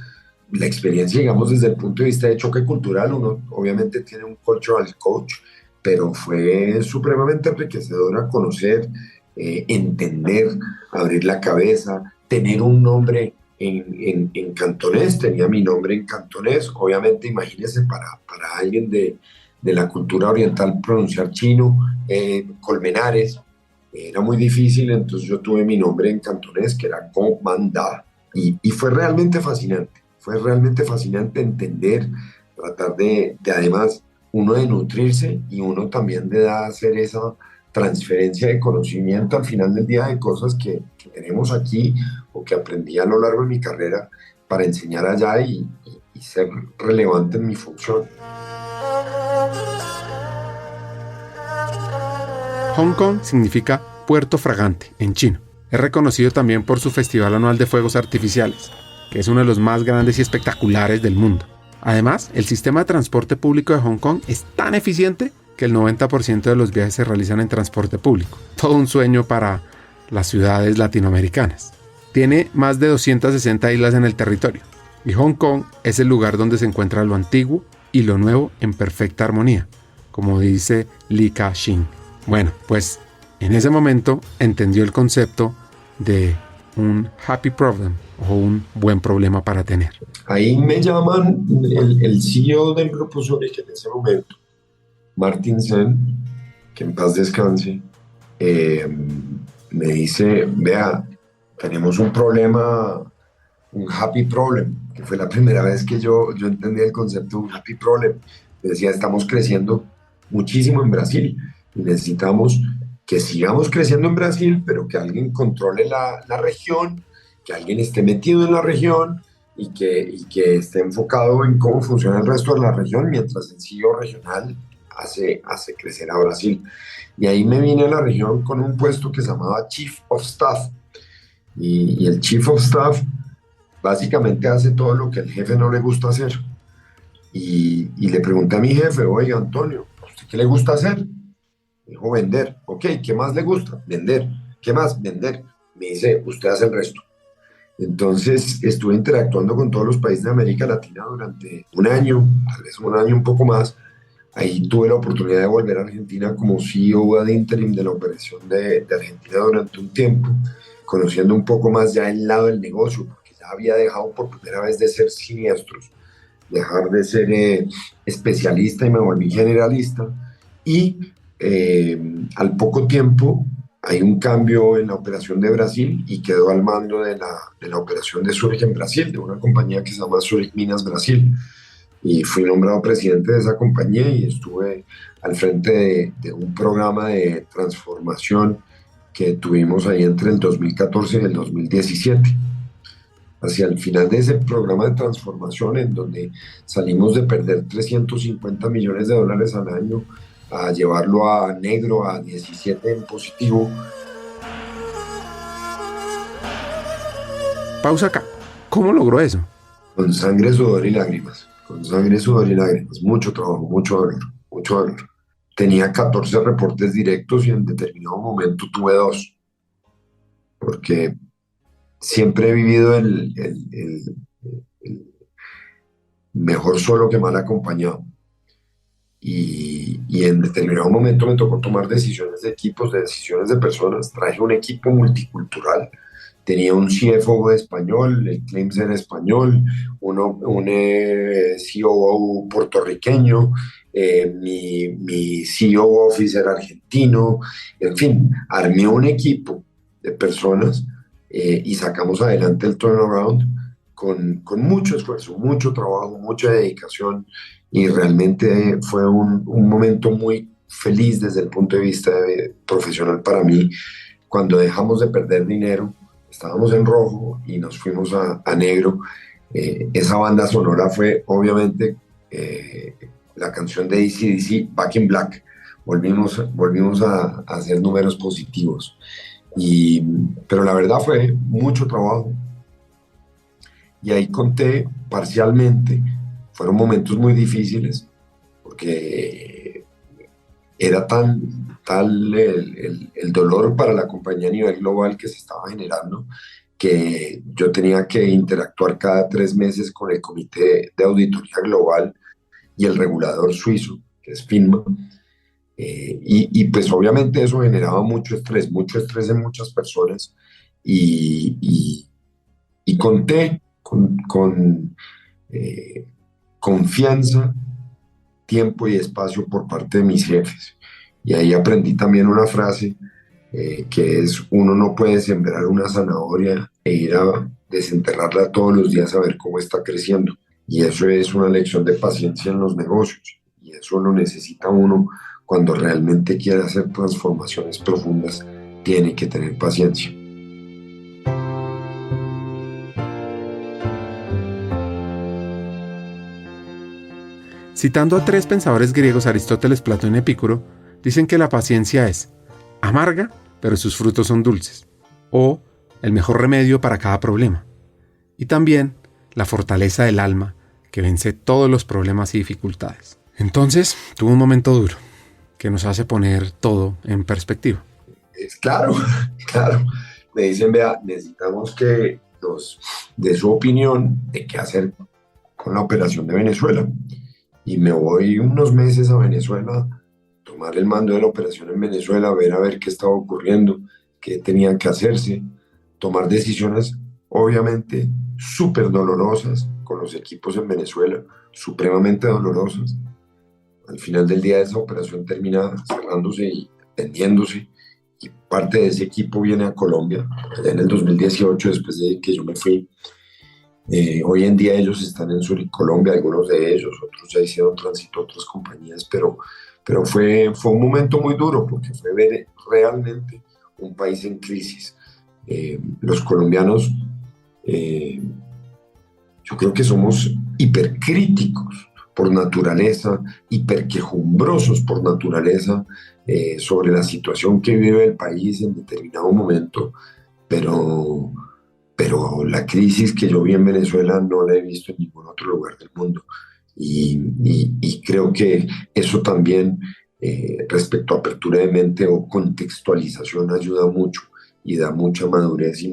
la experiencia, digamos, desde el punto de vista de choque cultural, uno obviamente tiene un cultural coach, pero fue supremamente enriquecedora conocer, entender, abrir la cabeza, tener un nombre en cantonés, tenía mi nombre en cantonés, obviamente imagínense para alguien de la cultura oriental pronunciar chino, Colmenares, era muy difícil, entonces yo tuve mi nombre en cantonés, que era Comanda, y fue realmente fascinante entender, tratar de además uno de nutrirse y uno también de hacer esa transferencia de conocimiento al final del día de cosas que tenemos aquí o que aprendí a lo largo de mi carrera para enseñar allá y ser relevante en mi función. Hong Kong significa Puerto Fragante en chino. Es reconocido también por su festival anual de fuegos artificiales, que es uno de los más grandes y espectaculares del mundo. Además, el sistema de transporte público de Hong Kong es tan eficiente que el 90% de los viajes se realizan en transporte público. Todo un sueño para las ciudades latinoamericanas. Tiene más de 260 islas en el territorio, y Hong Kong es el lugar donde se encuentra lo antiguo y lo nuevo en perfecta armonía, como dice Li Ka-shing. Bueno, pues en ese momento entendió el concepto de un happy problem o un buen problema para tener. Ahí me llaman el CEO del Grupo Zurich en ese momento, Martin Sen, que en paz descanse, me dice, vea, tenemos un problema, un happy problem, que fue la primera vez que yo entendí el concepto de un happy problem. Me decía, estamos creciendo muchísimo en Brasil y necesitamos que sigamos creciendo en Brasil, pero que alguien controle la región, que alguien esté metido en la región y que esté enfocado en cómo funciona el resto de la región, mientras el CEO regional hace crecer a Brasil. Y ahí me vine a la región con un puesto que se llamaba Chief of Staff. Y el Chief of Staff básicamente hace todo lo que al jefe no le gusta hacer. Y le pregunté a mi jefe, oiga, Antonio, ¿a usted qué le gusta hacer? Dijo, vender. Ok, ¿qué más le gusta? Vender. ¿Qué más? Vender. Me dice, usted hace el resto. Entonces estuve interactuando con todos los países de América Latina durante un año, tal vez un año un poco más. Ahí tuve la oportunidad de volver a Argentina como CEO ad interim de la operación de Argentina durante un tiempo, conociendo un poco más ya el lado del negocio, porque ya había dejado por primera vez de ser siniestros, dejar de ser especialista y me volví generalista. Y al poco tiempo hay un cambio en la operación de Brasil y quedó al mando de la operación de Zurich en Brasil, de una compañía que se llama Zurich Minas Brasil. Y fui nombrado presidente de esa compañía y estuve al frente de un programa de transformación que tuvimos ahí entre el 2014 y el 2017. Hacia el final de ese programa de transformación, en donde salimos de perder 350 millones de dólares al año a llevarlo a negro, a 17 en positivo. Pausa acá. ¿Cómo logró eso? Con sangre, sudor y lágrimas. Con sangre, sudor y lágrimas. Mucho trabajo, mucho dolor, mucho dolor. Tenía 14 reportes directos y en determinado momento tuve 2. Porque siempre he vivido el mejor solo que mal acompañado. Y en determinado momento me tocó tomar decisiones de equipos, de decisiones de personas. Traje un equipo multicultural. Tenía un CFO español, el claims era español, un COO puertorriqueño, mi CEO Office era argentino. En fin, armé un equipo de personas y sacamos adelante el turnaround con mucho esfuerzo, mucho trabajo, mucha dedicación, y realmente fue un momento muy feliz desde el punto de vista profesional para mí. Cuando dejamos de perder dinero, estábamos en rojo y nos fuimos a negro. Esa banda sonora fue obviamente la canción de AC/DC, Back in Black. Volvimos a hacer números positivos. Pero la verdad fue mucho trabajo. Y ahí conté parcialmente. Fueron momentos muy difíciles, porque porque era tal el dolor para la compañía a nivel global que se estaba generando, que yo tenía que interactuar cada 3 meses con el Comité de Auditoría Global y el regulador suizo, que es FINMA. Y pues obviamente eso generaba mucho estrés en muchas personas y conté con confianza, tiempo y espacio por parte de mis jefes. Y ahí aprendí también una frase que es: uno no puede sembrar una zanahoria e ir a desenterrarla todos los días a ver cómo está creciendo. Y eso es una lección de paciencia en los negocios. Y eso lo necesita uno cuando realmente quiere hacer transformaciones profundas. Tiene que tener paciencia. Citando a 3 pensadores griegos, Aristóteles, Platón y Epicuro, dicen que la paciencia es amarga, pero sus frutos son dulces, o el mejor remedio para cada problema, y también la fortaleza del alma que vence todos los problemas y dificultades. Entonces, tuvo un momento duro que nos hace poner todo en perspectiva. Es claro, claro. Me dicen: vea, necesitamos que nos dé su opinión de qué hacer con la operación de Venezuela. Y me voy unos meses a Venezuela, tomar el mando de la operación en Venezuela, a ver qué estaba ocurriendo, qué tenían que hacerse, tomar decisiones obviamente súper dolorosas con los equipos en Venezuela, supremamente dolorosas. Al final del día esa operación termina cerrándose y vendiéndose, y parte de ese equipo viene a Colombia, allá en el 2018, después de que yo me fui. Hoy en día ellos están en Colombia, algunos de ellos, otros ya hicieron tránsito a otras compañías, pero fue un momento muy duro porque fue ver realmente un país en crisis. Los colombianos, yo creo que somos hipercríticos por naturaleza, hiperquejumbrosos por naturaleza sobre la situación que vive el país en determinado momento, pero la crisis que yo vi en Venezuela no la he visto en ningún otro lugar del mundo. Y creo que eso también, respecto a apertura de mente o contextualización, ayuda mucho y da mucha madurez y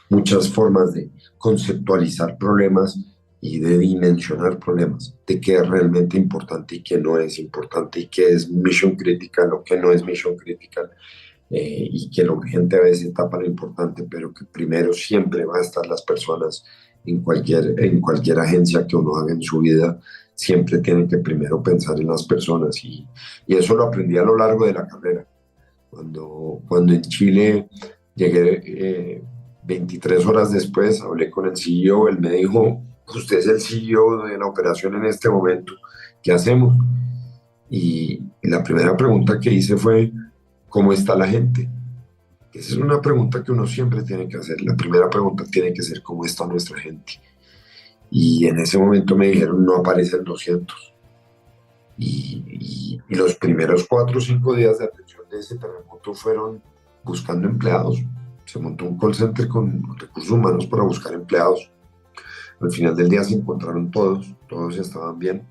muchas formas de conceptualizar problemas y de dimensionar problemas, de qué es realmente importante y qué no es importante, y qué es mission critical o qué no es mission critical. Y que lo urgente a veces tapa lo importante, pero que primero siempre va a estar las personas en cualquier agencia que uno haga en su vida. Siempre tiene que primero pensar en las personas, y eso lo aprendí a lo largo de la carrera. Cuando en Chile llegué, 23 horas después, hablé con el CEO. Él me dijo: usted es el CEO de la operación en este momento, ¿qué hacemos? Y la primera pregunta que hice fue: ¿cómo está la gente? Esa es una pregunta que uno siempre tiene que hacer. La primera pregunta tiene que ser: ¿cómo está nuestra gente? Y en ese momento me dijeron: no aparecen 200. Y los primeros 4 o 5 días de atención de ese terremoto fueron buscando empleados. Se montó un call center con recursos humanos para buscar empleados. Al final del día se encontraron todos estaban bien.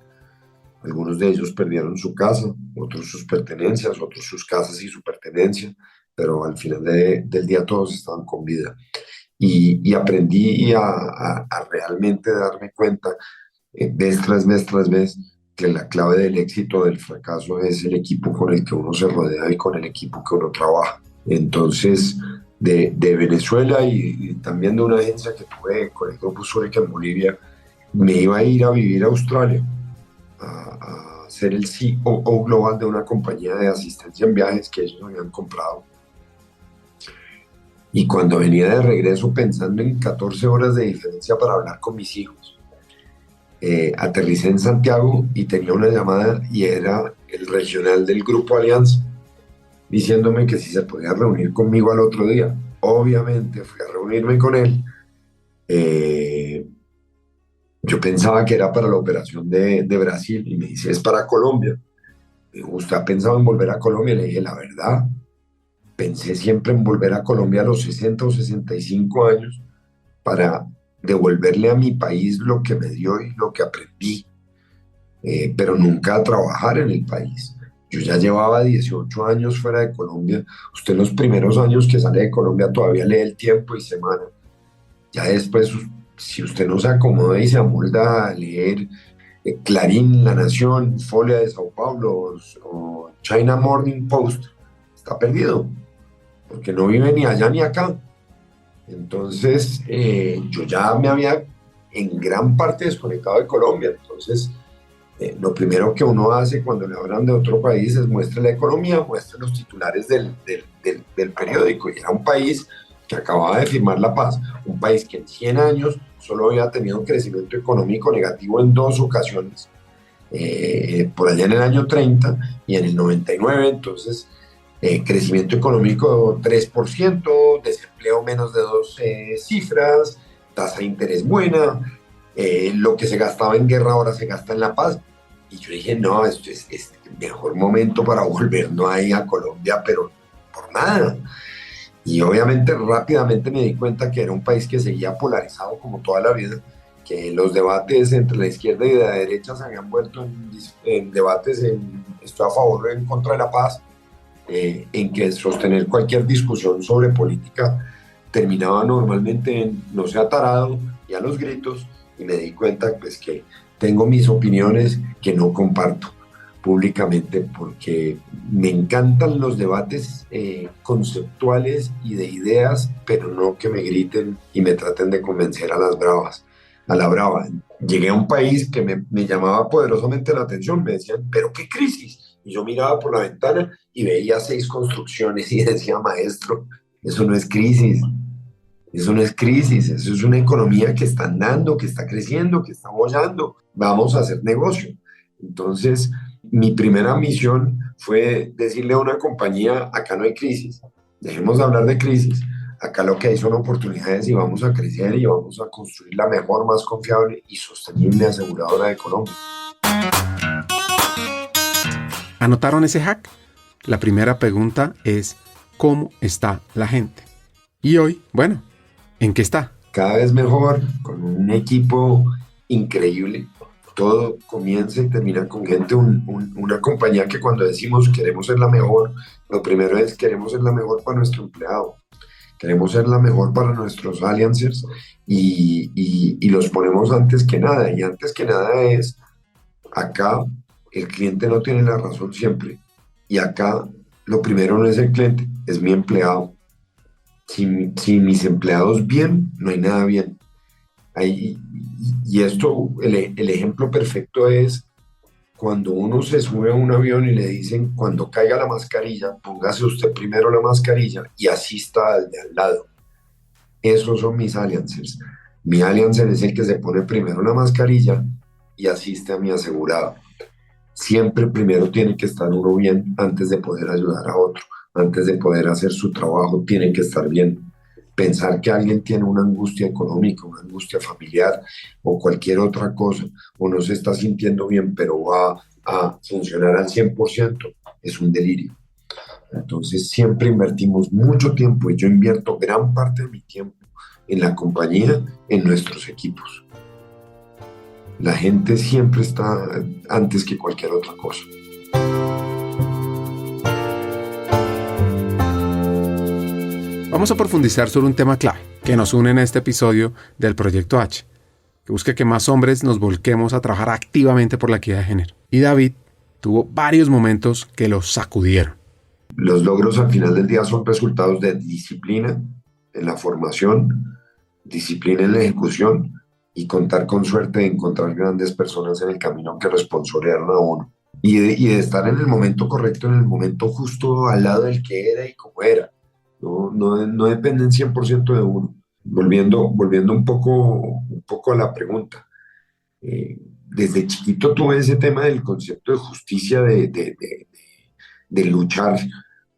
Algunos de ellos perdieron su casa, otros sus pertenencias, otros sus casas y su pertenencia, pero al final del día todos estaban con vida. Y aprendí a realmente darme cuenta, vez tras vez, que la clave del éxito o del fracaso es el equipo con el que uno se rodea y con el equipo que uno trabaja. Entonces, de Venezuela y también de una agencia que tuve con el Grupo Zurich en Bolivia, me iba a ir a vivir a Australia, a ser el COO global de una compañía de asistencia en viajes que ellos habían comprado. Y cuando venía de regreso, pensando en 14 horas de diferencia para hablar con mis hijos, aterricé en Santiago y tenía una llamada, y era el regional del Grupo Alianza diciéndome que si se podía reunir conmigo al otro día. Obviamente fui a reunirme con él. Yo pensaba que era para la operación de Brasil, y me dice: es para Colombia. Me dijo: ¿usted ha pensado en volver a Colombia? Le dije: la verdad, pensé siempre en volver a Colombia a los 60 o 65 años para devolverle a mi país lo que me dio y lo que aprendí. pero nunca a trabajar en el país. Yo ya llevaba 18 años fuera de Colombia. Usted los primeros años que sale de Colombia todavía lee el Tiempo y Semana. Ya después, si usted no se acomoda y se amolda a leer Clarín, La Nación, Folia de Sao Paulo o China Morning Post, está perdido, porque no vive ni allá ni acá. Entonces, yo ya me había en gran parte desconectado de Colombia. Entonces, lo primero que uno hace cuando le hablan de otro país es muestre la economía, muestre los titulares del periódico. Y era un país que acababa de firmar la paz, un país que en 100 años solo había tenido un crecimiento económico negativo en 2 ocasiones, por allá en el año 30 y en el 99. Entonces, crecimiento económico 3%, desempleo menos de 2 cifras, tasa de interés buena, lo que se gastaba en guerra ahora se gasta en la paz. Y yo dije, no, esto es el mejor momento para volver, no hay a Colombia, pero por nada. Y obviamente rápidamente me di cuenta que era un país que seguía polarizado como toda la vida, que los debates entre la izquierda y la derecha se habían vuelto en debates en estoy a favor o en contra de la paz, en que sostener cualquier discusión sobre política terminaba normalmente en no sea tarado y a los gritos, y me di cuenta pues que tengo mis opiniones que no comparto públicamente porque me encantan los debates conceptuales y de ideas, pero no que me griten y me traten de convencer a las bravas, a la brava. Llegué a un país que me llamaba poderosamente la atención, me decían, ¿pero qué crisis? Y yo miraba por la ventana y veía 6 construcciones y decía, maestro, eso no es crisis, eso no es crisis, eso es una economía que está andando, que está creciendo, que está bollando, vamos a hacer negocio. Entonces, mi primera misión fue decirle a una compañía, acá no hay crisis, dejemos de hablar de crisis, acá lo que hay son oportunidades y vamos a crecer y vamos a construir la mejor, más confiable y sostenible aseguradora de Colombia. ¿Anotaron ese hack? La primera pregunta es, ¿cómo está la gente? Y hoy, bueno, ¿en qué está? Cada vez mejor, con un equipo increíble. Todo comienza y termina con gente, una compañía que cuando decimos queremos ser la mejor, lo primero es queremos ser la mejor para nuestro empleado, queremos ser la mejor para nuestros alliancers y los ponemos antes que nada. Y antes que nada es, acá el cliente no tiene la razón siempre. Y acá lo primero no es el cliente, es mi empleado. Si mis empleados bien, no hay nada bien. Ahí, y esto, el ejemplo perfecto es cuando uno se sube a un avión y le dicen, cuando caiga la mascarilla, póngase usted primero la mascarilla y asista al de al lado. Esos son mis alliancers. Mi alliancer es el que se pone primero la mascarilla y asiste a mi asegurado. Siempre primero tiene que estar uno bien antes de poder ayudar a otro, antes de poder hacer su trabajo, tiene que estar bien. Pensar que alguien tiene una angustia económica, una angustia familiar o cualquier otra cosa, o no se está sintiendo bien, pero va a funcionar al 100%, es un delirio. Entonces siempre invertimos mucho tiempo y yo invierto gran parte de mi tiempo en la compañía, en nuestros equipos. La gente siempre está antes que cualquier otra cosa. Vamos a profundizar sobre un tema clave que nos une en este episodio del Proyecto H, que busca que más hombres nos volquemos a trabajar activamente por la equidad de género. Y David tuvo varios momentos que lo sacudieron. Los logros al final del día son resultados de disciplina en la formación, disciplina en la ejecución y contar con suerte de encontrar grandes personas en el camino que lo sponsorearon a uno. Y de estar en el momento correcto, en el momento justo al lado del que era y cómo era. No dependen 100% de uno. Volviendo un poco a la pregunta. Desde chiquito tuve ese tema del concepto de justicia, de luchar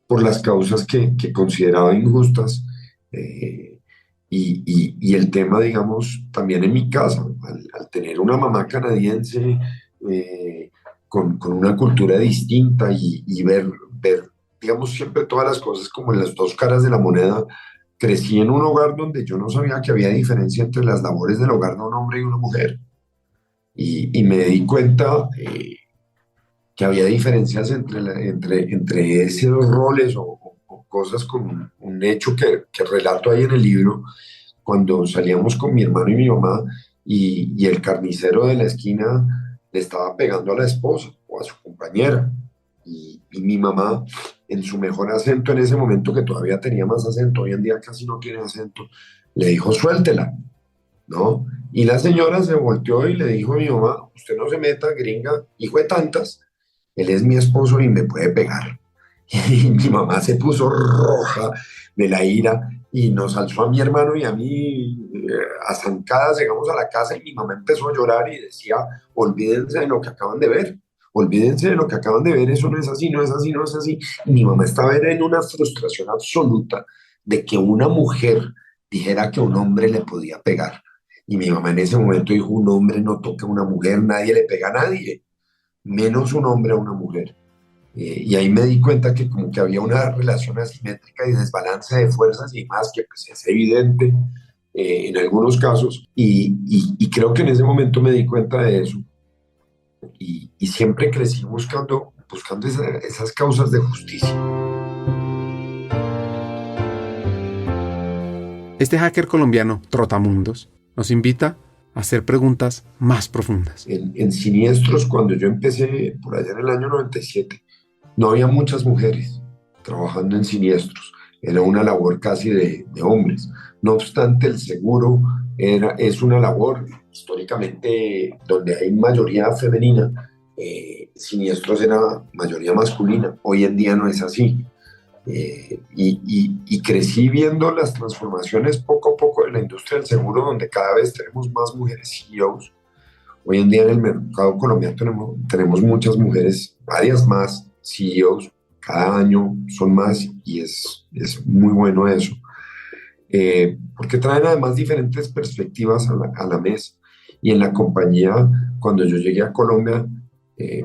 por las causas que consideraba injustas. Y el tema, digamos, también en mi casa, al tener una mamá canadiense con una cultura distinta y ver, digamos, siempre todas las cosas como en las dos caras de la moneda. Crecí en un hogar donde yo no sabía que había diferencia entre las labores del hogar de un hombre y una mujer. y me di cuenta que había diferencias entre esos roles o cosas con un hecho que relato ahí en el libro, cuando salíamos con mi hermano y mi mamá y el carnicero de la esquina le estaba pegando a la esposa o a su compañera. Y mi mamá, en su mejor acento en ese momento, que todavía tenía más acento, hoy en día casi no tiene acento, le dijo, suéltela, ¿no? Y la señora se volteó y le dijo a mi mamá, usted no se meta, gringa, hijo de tantas, él es mi esposo y me puede pegar. Y mi mamá se puso roja de la ira y nos alzó a mi hermano y a mí a zancadas. Llegamos a la casa y mi mamá empezó a llorar y decía, olvídense de lo que acaban de ver, olvídense de lo que acaban de ver, eso no es así, no es así, no es así. Y mi mamá estaba en una frustración absoluta de que una mujer dijera que un hombre le podía pegar. Y mi mamá en ese momento dijo, un hombre no toca a una mujer, nadie le pega a nadie, menos un hombre a una mujer. Y ahí me di cuenta que como que había una relación asimétrica y desbalance de fuerzas y más que pues, es evidente en algunos casos. Y creo que en ese momento me di cuenta de eso. Y siempre crecí buscando esas causas de justicia. Este hacker colombiano, Trotamundos, nos invita a hacer preguntas más profundas. En Siniestros, cuando yo empecé por allá en el año 97, no había muchas mujeres trabajando en Siniestros. Era una labor casi de hombres. No obstante, el seguro es una labor históricamente donde hay mayoría femenina. Siniestros era mayoría masculina. Hoy en día no es así. Y crecí viendo las transformaciones poco a poco de la industria del seguro, donde cada vez tenemos más mujeres CEOs. Hoy en día en el mercado colombiano tenemos muchas mujeres, varias más CEOs, cada año son más y es muy bueno eso. Porque traen además diferentes perspectivas a la mesa. Y en la compañía, cuando yo llegué a Colombia,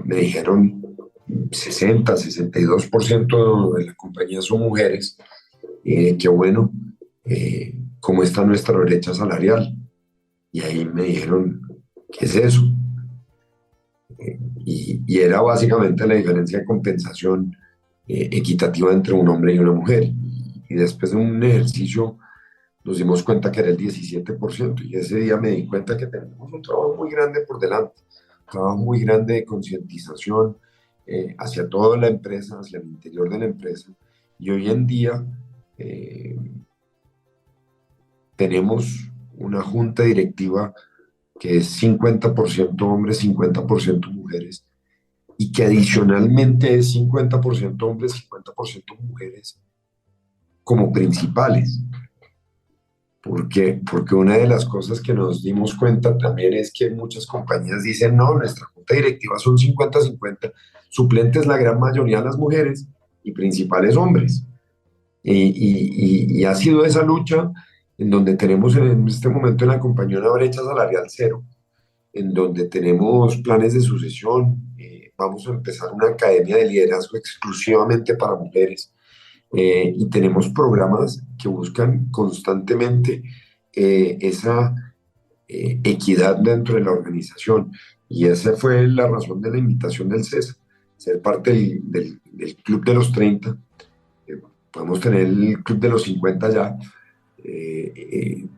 me dijeron 62% de la compañía son mujeres. Qué bueno, ¿cómo está nuestra brecha salarial? Y ahí me dijeron, ¿qué es eso? Y era básicamente la diferencia de compensación equitativa entre un hombre y una mujer. Y después de un ejercicio nos dimos cuenta que era el 17%. Y ese día me di cuenta que tenemos un trabajo muy grande por delante, un trabajo muy grande de concientización hacia toda la empresa, hacia el interior de la empresa. Y hoy en día tenemos una junta directiva que es 50% hombres, 50% mujeres, y que adicionalmente es 50% hombres, 50% mujeres como principales. Porque una de las cosas que nos dimos cuenta también es que muchas compañías dicen, no, nuestra junta directiva son 50-50, suplentes la gran mayoría de las mujeres y principales hombres. Y ha sido esa lucha en donde tenemos en este momento en la compañía una brecha salarial cero, en donde tenemos planes de sucesión, vamos a empezar una academia de liderazgo exclusivamente para mujeres. Y tenemos programas que buscan constantemente esa equidad dentro de la organización. Y esa fue la razón de la invitación del CESA, ser parte del Club de los 30. Podemos tener el Club de los 50 ya,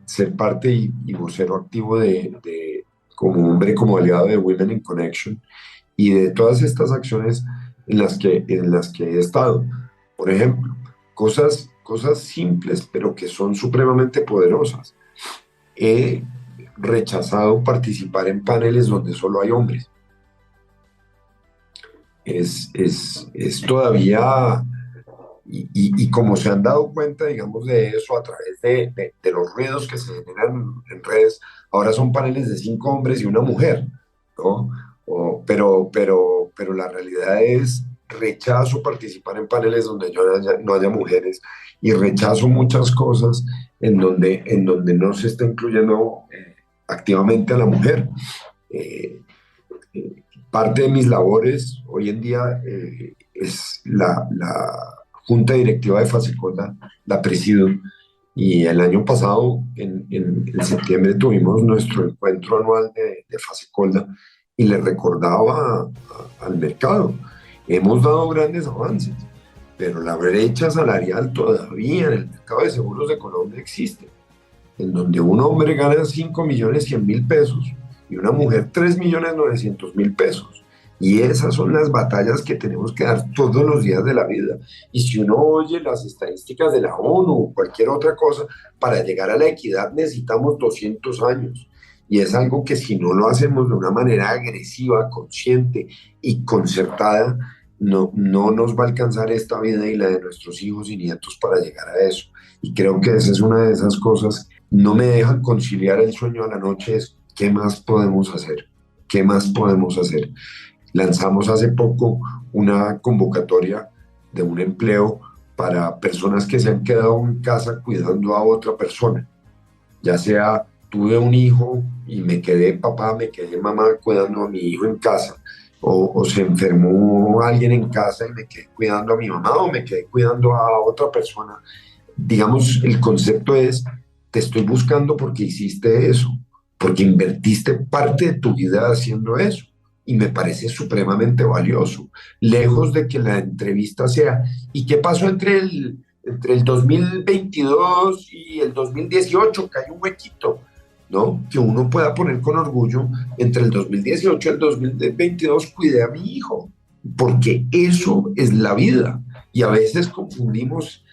ser parte y vocero activo como hombre, como aliado de Women in Connection y de todas estas acciones en las que he estado. Por ejemplo, cosas simples, pero que son supremamente poderosas. He rechazado participar en paneles donde solo hay hombres. Es todavía, y como se han dado cuenta, digamos, de eso a través de los ruidos que se generan en redes, ahora son paneles de 5 hombres y una mujer, ¿no? Pero la realidad es rechazo participar en paneles donde no haya mujeres y rechazo muchas cosas en donde no se está incluyendo activamente a la mujer. Parte de mis labores hoy en día es la junta directiva de Fasecola, la presido, Y el año pasado, en septiembre, tuvimos nuestro encuentro anual de Fasecolda y le recordaba al mercado, hemos dado grandes avances, pero la brecha salarial todavía en el mercado de seguros de Colombia existe, en donde un hombre gana 5.100.000 pesos y una mujer 3.900.000 pesos. Y esas son las batallas que tenemos que dar todos los días de la vida. Y si uno oye las estadísticas de la ONU o cualquier otra cosa, para llegar a la equidad necesitamos 200 años. Y es algo que si no lo hacemos de una manera agresiva, consciente y concertada, no nos va a alcanzar esta vida y la de nuestros hijos y nietos para llegar a eso. Y creo que esa es una de esas cosas, no me dejan conciliar el sueño a la noche, es ¿qué más podemos hacer? ¿Qué más podemos hacer? Lanzamos hace poco una convocatoria de un empleo para personas que se han quedado en casa cuidando a otra persona. Ya sea tuve un hijo y me quedé papá, me quedé mamá cuidando a mi hijo en casa, o se enfermó alguien en casa y me quedé cuidando a mi mamá o me quedé cuidando a otra persona. Digamos, el concepto es, te estoy buscando porque hiciste eso, porque invertiste parte de tu vida haciendo eso. Y me parece supremamente valioso, lejos de que la entrevista sea, ¿y qué pasó entre el 2022 y el 2018? Que hay un huequito, ¿no? Que uno pueda poner con orgullo, entre el 2018 y el 2022 cuidé a mi hijo, porque eso es la vida. Y a veces confundimos,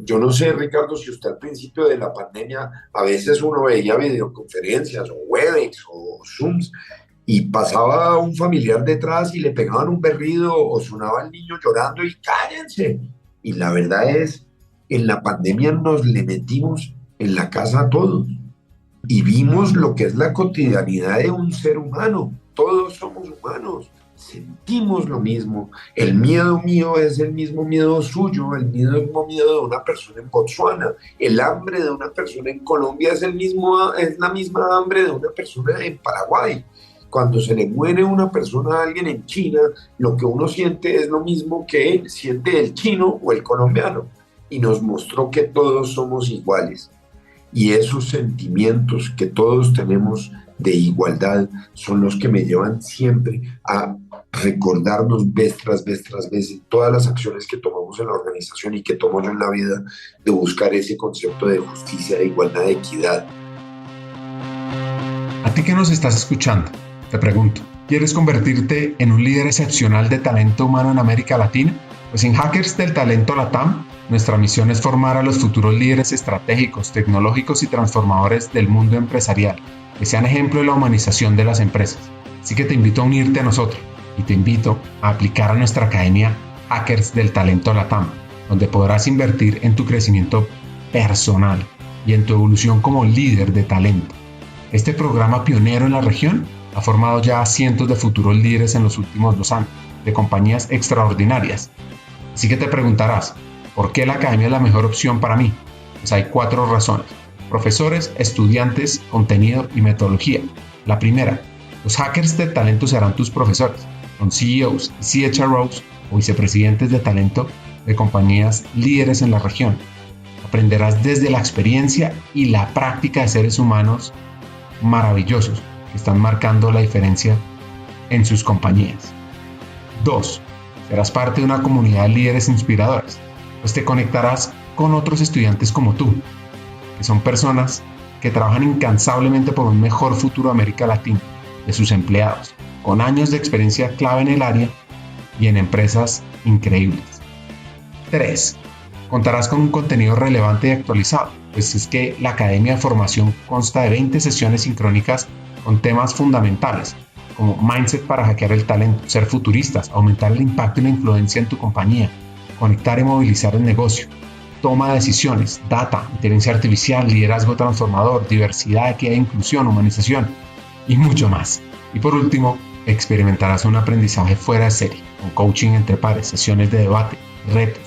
yo no sé, Ricardo, si usted al principio de la pandemia, a veces uno veía videoconferencias o Webex o Zooms, y pasaba un familiar detrás y le pegaban un berrido o sonaba el niño llorando y cállense. Y la verdad es, en la pandemia nos le metimos en la casa a todos y vimos lo que es la cotidianidad de un ser humano. Todos somos humanos, sentimos lo mismo. El miedo mío es el mismo miedo suyo, el mismo miedo de una persona en Botsuana. El hambre de una persona en Colombia es la misma hambre de una persona en Paraguay. Cuando se le muere una persona a alguien en China, lo que uno siente es lo mismo que siente el chino o el colombiano. Y nos mostró que todos somos iguales. Y esos sentimientos que todos tenemos de igualdad son los que me llevan siempre a recordarnos vez tras vez en todas las acciones que tomamos en la organización y que tomo yo en la vida, de buscar ese concepto de justicia, de igualdad, de equidad. A ti que nos estás escuchando, te pregunto, ¿quieres convertirte en un líder excepcional de talento humano en América Latina? Pues en Hackers del Talento LATAM, nuestra misión es formar a los futuros líderes estratégicos, tecnológicos y transformadores del mundo empresarial, que sean ejemplo de la humanización de las empresas. Así que te invito a unirte a nosotros y te invito a aplicar a nuestra academia Hackers del Talento LATAM, donde podrás invertir en tu crecimiento personal y en tu evolución como líder de talento. Este programa pionero en la región ha formado ya a cientos de futuros líderes en los últimos 2 años, de compañías extraordinarias. Así que te preguntarás, ¿por qué la academia es la mejor opción para mí? Pues hay 4 razones: profesores, estudiantes, contenido y metodología. La primera, los hackers de talento serán tus profesores, son CEOs y CHROs o vicepresidentes de talento de compañías líderes en la región. Aprenderás desde la experiencia y la práctica de seres humanos maravillosos que están marcando la diferencia en sus compañías. 2. Serás parte de una comunidad de líderes inspiradores, pues te conectarás con otros estudiantes como tú, que son personas que trabajan incansablemente por un mejor futuro de América Latina, de sus empleados, con años de experiencia clave en el área y en empresas increíbles. 3. Contarás con un contenido relevante y actualizado, pues es que la Academia de Formación consta de 20 sesiones sincrónicas con temas fundamentales, como mindset para hackear el talento, ser futuristas, aumentar el impacto y la influencia en tu compañía, conectar y movilizar el negocio, toma de decisiones, data, inteligencia artificial, liderazgo transformador, diversidad, equidad e inclusión, humanización y mucho más. Y por último, experimentarás un aprendizaje fuera de serie, con coaching entre pares, sesiones de debate, retos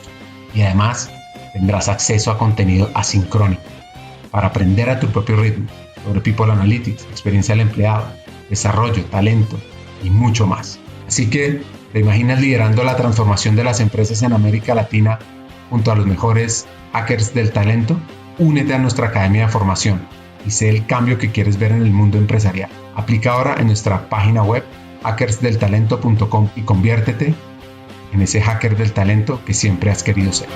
y además tendrás acceso a contenido asincrónico para aprender a tu propio ritmo sobre People Analytics, experiencia del empleado, desarrollo, talento y mucho más. Así que, ¿te imaginas liderando la transformación de las empresas en América Latina junto a los mejores hackers del talento? Únete a nuestra academia de formación y sé el cambio que quieres ver en el mundo empresarial. Aplica ahora en nuestra página web hackersdeltalento.com y conviértete en ese hacker del talento que siempre has querido ser.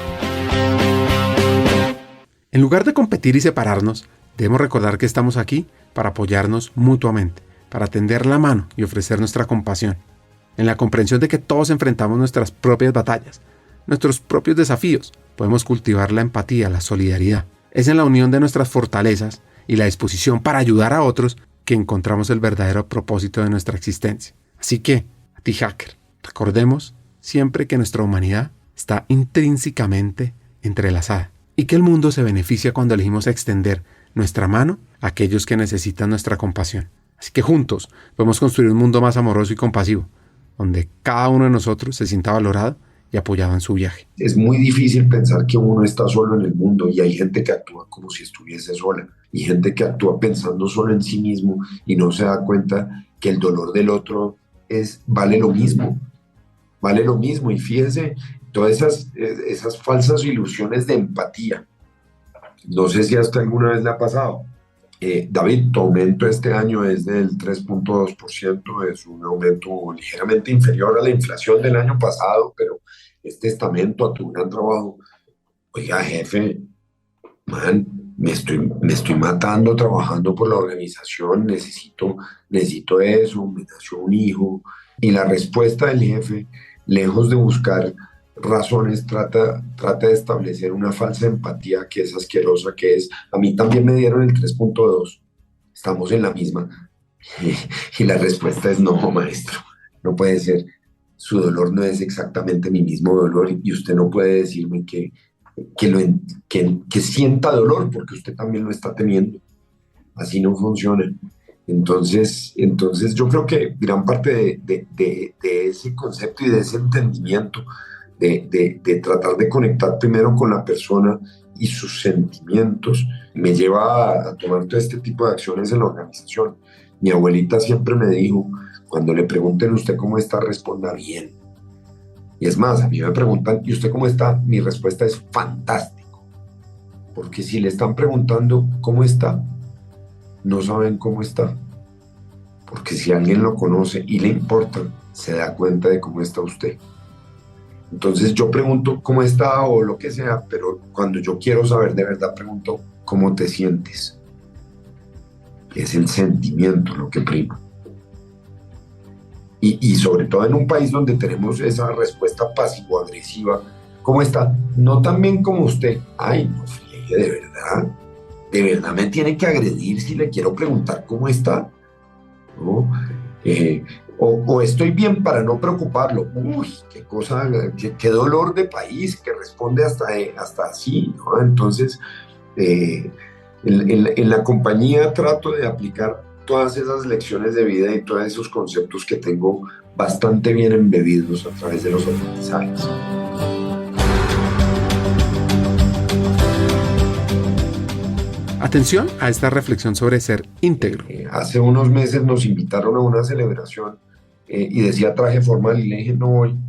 En lugar de competir y separarnos, debemos recordar que estamos aquí para apoyarnos mutuamente, para tender la mano y ofrecer nuestra compasión, en la comprensión de que todos enfrentamos nuestras propias batallas, nuestros propios desafíos. Podemos cultivar la empatía, la solidaridad. Es en la unión de nuestras fortalezas y la disposición para ayudar a otros que encontramos el verdadero propósito de nuestra existencia. Así que, a ti hacker, recordemos siempre que nuestra humanidad está intrínsecamente entrelazada y que el mundo se beneficia cuando elegimos extender nuestra mano a aquellos que necesitan nuestra compasión. Así que juntos podemos construir un mundo más amoroso y compasivo, donde cada uno de nosotros se sienta valorado y apoyado en su viaje. Es muy difícil pensar que uno está solo en el mundo y hay gente que actúa como si estuviese sola y gente que actúa pensando solo en sí mismo y no se da cuenta que el dolor del otro vale lo mismo. Vale lo mismo y fíjense todas esas falsas ilusiones de empatía. No sé si hasta alguna vez le ha pasado. David, tu aumento este año es del 3.2%, es un aumento ligeramente inferior a la inflación del año pasado, pero es testamento a tu gran trabajo. Oiga, jefe, man, me estoy matando trabajando por la organización, necesito eso, me nació un hijo. Y la respuesta del jefe, lejos de buscar razones, trata de establecer una falsa empatía que es asquerosa, que es, a mí también me dieron el 3.2, estamos en la misma. Y la respuesta es no, maestro, no puede ser. Su dolor no es exactamente mi mismo dolor y usted no puede decirme que sienta dolor porque usted también lo está teniendo. Así no funciona. Entonces yo creo que gran parte de ese concepto y de ese entendimiento de tratar de conectar primero con la persona y sus sentimientos me lleva a tomar todo este tipo de acciones en la organización. Mi abuelita siempre me dijo, cuando le pregunten usted cómo está, responda bien. Y es más, a mí me preguntan, ¿y usted cómo está? Mi respuesta es fantástico. Porque si le están preguntando cómo está, no saben cómo está. Porque si alguien lo conoce y le importa, se da cuenta de cómo está usted. Entonces yo pregunto cómo está o lo que sea, pero cuando yo quiero saber de verdad, pregunto cómo te sientes. Es el sentimiento lo que prima. Y sobre todo en un país donde tenemos esa respuesta pasivo-agresiva, ¿cómo está? No tan bien como usted. Ay, no friegue, de verdad me tiene que agredir si le quiero preguntar cómo está, ¿no? O estoy bien para no preocuparlo. Uy, qué cosa, qué dolor de país que responde hasta así, ¿no? Entonces, en la compañía trato de aplicar todas esas lecciones de vida y todos esos conceptos que tengo bastante bien embebidos a través de los aprendizajes. Atención a esta reflexión sobre ser íntegro. Hace unos meses nos invitaron a una celebración y decía traje formal y le dije no voy.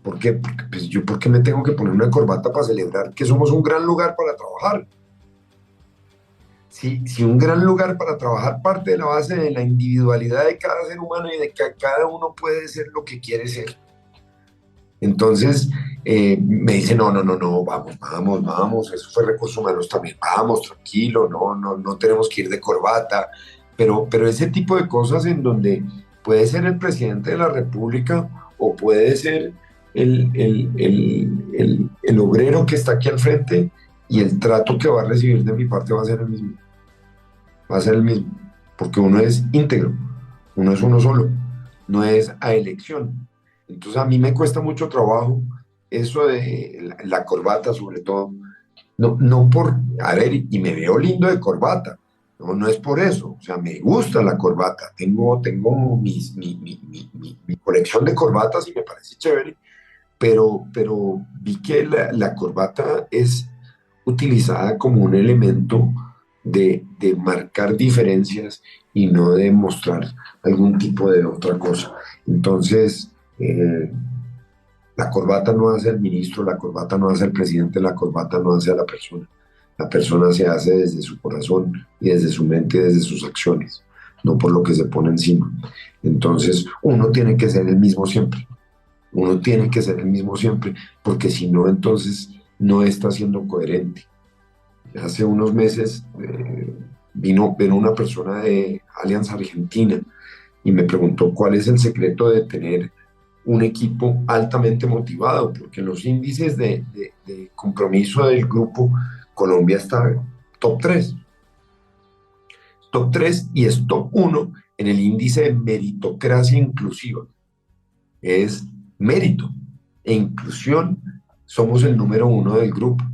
¿Por qué? Porque pues, yo ¿por qué me tengo que poner una corbata para celebrar que somos un gran lugar para trabajar? Si un gran lugar para trabajar parte de la base de la individualidad de cada ser humano y de que cada uno puede ser lo que quiere ser. Entonces me dice, no, vamos, eso fue recursos humanos también, vamos, tranquilo, no tenemos que ir de corbata, pero ese tipo de cosas en donde puede ser el presidente de la República o puede ser el obrero que está aquí al frente y el trato que va a recibir de mi parte va a ser el mismo. Va a ser el mismo, porque uno es íntegro, uno es uno solo, no es a elección. Entonces a mí me cuesta mucho trabajo eso de la corbata sobre todo, no por, a ver, y me veo lindo de corbata, no es por eso, o sea, me gusta la corbata, tengo mi colección de corbatas y me parece chévere, pero vi que la corbata es utilizada como un elemento de marcar diferencias y no de mostrar algún tipo de otra cosa. Entonces, La corbata no hace al ministro, la corbata no hace al presidente, la corbata no hace a la persona. La persona se hace desde su corazón y desde su mente y desde sus acciones, no por lo que se pone encima. Entonces, uno tiene que ser el mismo siempre. Uno tiene que ser el mismo siempre, porque si no, entonces no está siendo coherente. Hace unos meses vino una persona de Allianz Argentina y me preguntó cuál es el secreto de tener un equipo altamente motivado, porque en los índices de compromiso del grupo, Colombia está top 3. Top 3 y es top 1 en el índice de meritocracia inclusiva. Es mérito e inclusión, somos el número 1 del grupo,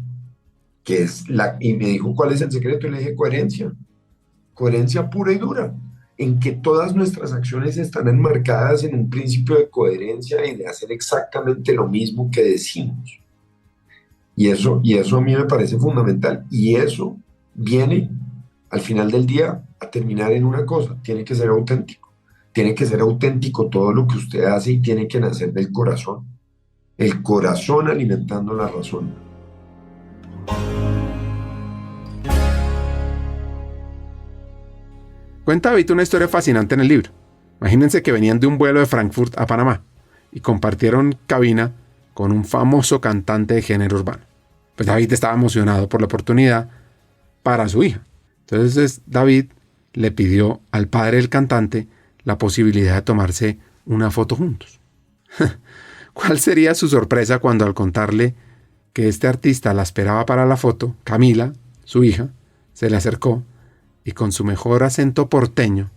y me dijo cuál es el secreto y le dije coherencia pura y dura, en que todas nuestras acciones están enmarcadas en un principio de coherencia y de hacer exactamente lo mismo que decimos. Y eso a mí me parece fundamental. Y eso viene al final del día a terminar en una cosa: tiene que ser auténtico. Tiene que ser auténtico todo lo que usted hace y tiene que nacer del corazón. El corazón alimentando la razón. Cuenta David una historia fascinante en el libro. Imagínense que venían de un vuelo de Frankfurt a Panamá y compartieron cabina con un famoso cantante de género urbano. Pues David estaba emocionado por la oportunidad para su hija. Entonces David le pidió al padre del cantante la posibilidad de tomarse una foto juntos. ¿Cuál sería su sorpresa cuando, al contarle que este artista la esperaba para la foto, Camila, su hija, se le acercó y con su mejor acento porteño,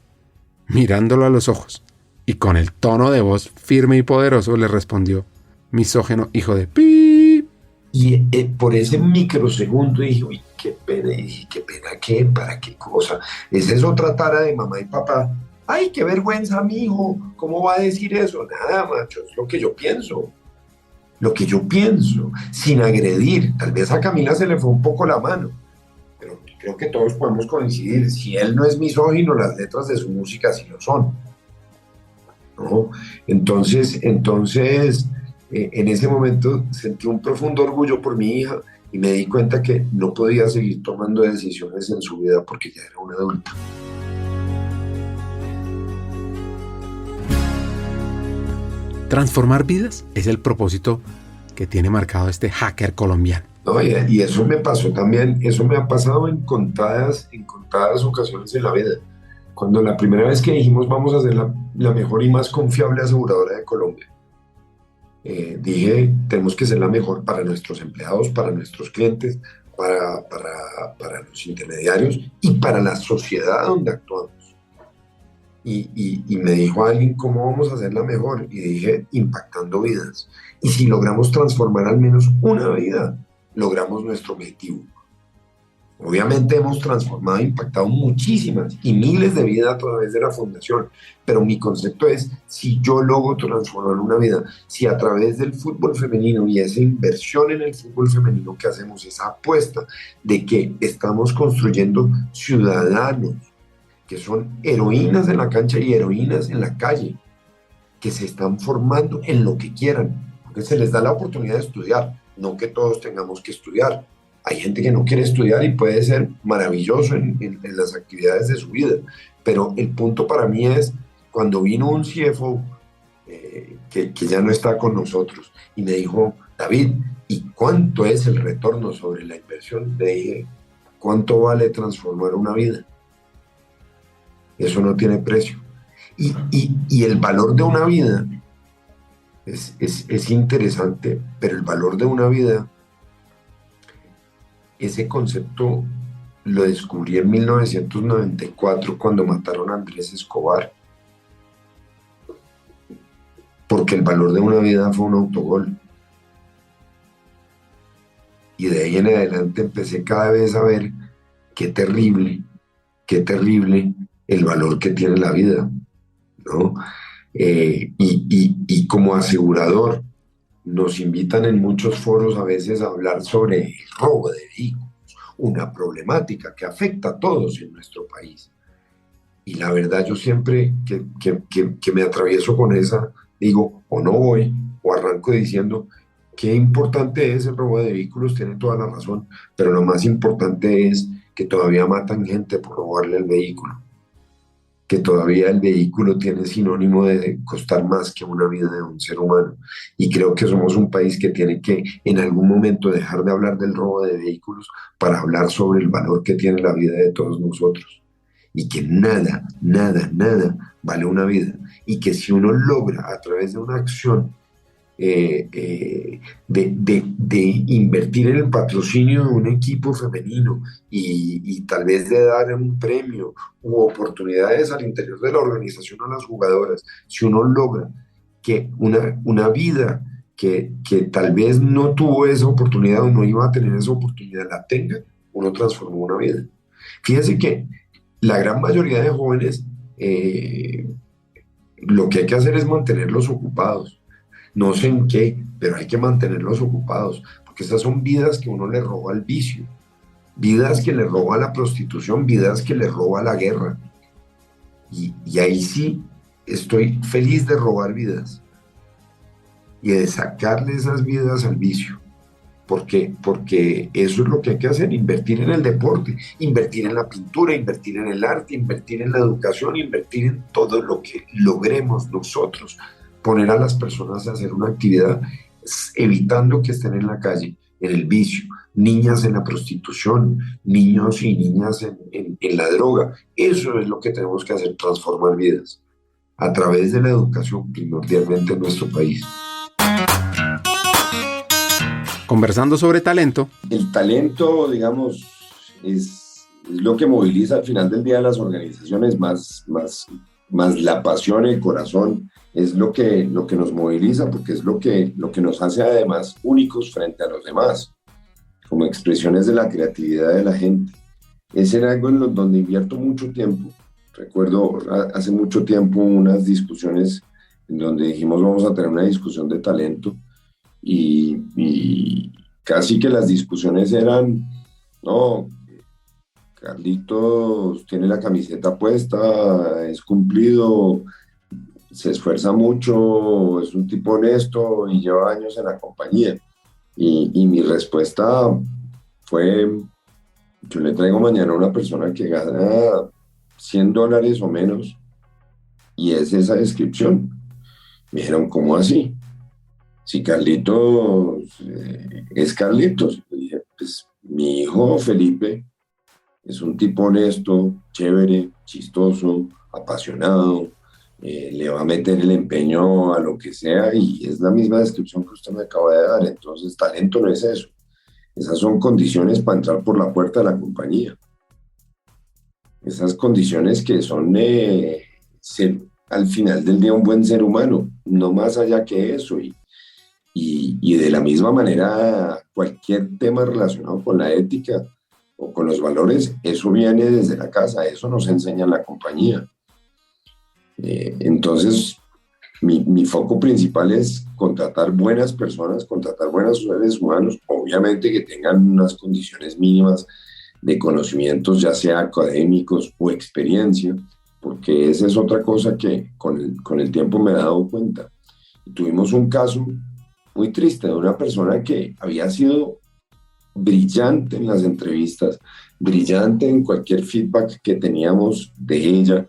mirándolo a los ojos y con el tono de voz firme y poderoso, le respondió: misógino hijo de pi. Y por ese microsegundo dije, uy, qué pena. Y dije, qué pena, ¿qué? ¿Para qué cosa? Esa es otra tara de mamá y papá. Ay, qué vergüenza, mijo. ¿Cómo va a decir eso? Nada, macho, es lo que yo pienso. Lo que yo pienso, sin agredir. Tal vez a Camila se le fue un poco la mano, pero creo que todos podemos coincidir. Si él no es misógino, las letras de su música sí lo son, ¿no? Entonces, en ese momento sentí un profundo orgullo por mi hija y me di cuenta que no podía seguir tomando decisiones en su vida porque ya era una adulta. Transformar vidas es el propósito que tiene marcado este hacker colombiano. No, y eso me pasó también, eso me ha pasado en contadas ocasiones en la vida. Cuando la primera vez que dijimos vamos a ser la mejor y más confiable aseguradora de Colombia, dije, tenemos que ser la mejor para nuestros empleados, para nuestros clientes, para los intermediarios y para la sociedad donde actuamos. Y me dijo alguien, ¿cómo vamos a hacerla mejor? Y dije, impactando vidas. Y si logramos transformar al menos una vida, logramos nuestro objetivo. Obviamente hemos transformado e impactado muchísimas y miles de vidas a través de la fundación, pero mi concepto es, si yo logro transformar una vida, si a través del fútbol femenino y esa inversión en el fútbol femenino que hacemos, esa apuesta de que estamos construyendo ciudadanos que son heroínas en la cancha y heroínas en la calle, que se están formando en lo que quieran, porque se les da la oportunidad de estudiar, no que todos tengamos que estudiar. Hay gente que no quiere estudiar y puede ser maravilloso en las actividades de su vida, pero el punto para mí es cuando vino un CFO que ya no está con nosotros y me dijo, David, ¿y cuánto es el retorno sobre la inversión? Le dije, ¿cuánto vale transformar una vida? Eso no tiene precio. Y el valor de una vida es interesante, pero el valor de una vida, ese concepto lo descubrí en 1994 cuando mataron a Andrés Escobar. Porque el valor de una vida fue un autogol. Y de ahí en adelante empecé cada vez a ver qué terrible el valor que tiene la vida, ¿no? Y como asegurador, nos invitan en muchos foros a veces a hablar sobre el robo de vehículos, una problemática que afecta a todos en nuestro país. Y la verdad, yo siempre que me atravieso con esa, digo, o no voy o arranco diciendo, qué importante es el robo de vehículos, tiene toda la razón, pero lo más importante es que todavía matan gente por robarle el vehículo, que todavía el vehículo tiene sinónimo de costar más que una vida de un ser humano. Y creo que somos un país que tiene que en algún momento dejar de hablar del robo de vehículos para hablar sobre el valor que tiene la vida de todos nosotros. Y que nada, nada, nada vale una vida. Y que si uno logra a través de una acción de invertir en el patrocinio de un equipo femenino y tal vez de dar un premio u oportunidades al interior de la organización a las jugadoras, si uno logra que una vida que tal vez no tuvo esa oportunidad o no iba a tener esa oportunidad, la tenga, uno transformó una vida. Fíjense que la gran mayoría de jóvenes, lo que hay que hacer es mantenerlos ocupados. No sé en qué, pero hay que mantenerlos ocupados, porque esas son vidas que uno le roba al vicio, vidas que le roba a la prostitución, vidas que le roba a la guerra. Y ahí sí estoy feliz de robar vidas y de sacarle esas vidas al vicio. ¿Por qué? Porque eso es lo que hay que hacer, invertir en el deporte, invertir en la pintura, invertir en el arte, invertir en la educación, invertir en todo lo que logremos nosotros, poner a las personas a hacer una actividad evitando que estén en la calle, en el vicio, niñas en la prostitución, niños y niñas en la droga. Eso es lo que tenemos que hacer, transformar vidas a través de la educación primordialmente en nuestro país. Conversando sobre talento. El talento, digamos, es lo que moviliza al final del día a las organizaciones, más la pasión, el corazón, es lo que nos moviliza, porque es lo que nos hace además únicos frente a los demás, como expresiones de la creatividad de la gente. Es en algo en donde invierto mucho tiempo. Recuerdo hace mucho tiempo unas discusiones en donde dijimos vamos a tener una discusión de talento, y casi que las discusiones eran, no, Carlitos tiene la camiseta puesta, es cumplido, se esfuerza mucho, es un tipo honesto y lleva años en la compañía. Y mi respuesta fue, yo le traigo mañana a una persona que gana $100 o menos y es esa descripción. Me dijeron, ¿cómo así? Si Carlitos es Carlitos. Le dije, pues mi hijo Felipe es un tipo honesto, chévere, chistoso, apasionado, le va a meter el empeño a lo que sea y es la misma descripción que usted me acaba de dar. Entonces, talento no es eso. Esas son condiciones para entrar por la puerta de la compañía. Esas condiciones que son ser al final del día un buen ser humano, no más allá que eso. Y de la misma manera, cualquier tema relacionado con la ética o con los valores, eso viene desde la casa, eso nos enseña la compañía. Entonces, mi foco principal es contratar buenas personas, contratar buenos seres humanos, obviamente que tengan unas condiciones mínimas de conocimientos, ya sea académicos o experiencia, porque esa es otra cosa que con el tiempo me he dado cuenta. Y tuvimos un caso muy triste de una persona que había sido brillante en las entrevistas, brillante en cualquier feedback que teníamos de ella,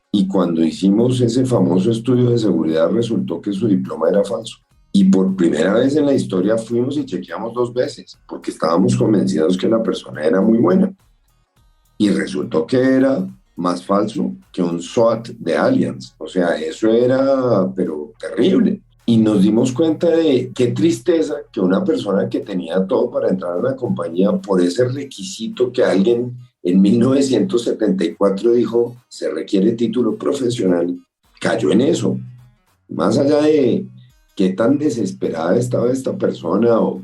y cuando hicimos ese famoso estudio de seguridad resultó que su diploma era falso. Y por primera vez en la historia fuimos y chequeamos 2 veces, porque estábamos convencidos que la persona era muy buena. Y resultó que era más falso que un SWAT de Allianz. O sea, eso era, pero terrible. Y nos dimos cuenta de qué tristeza que una persona que tenía todo para entrar a la compañía, por ese requisito que alguien en 1974 dijo, se requiere título profesional, cayó en eso. Más allá de qué tan desesperada estaba esta persona o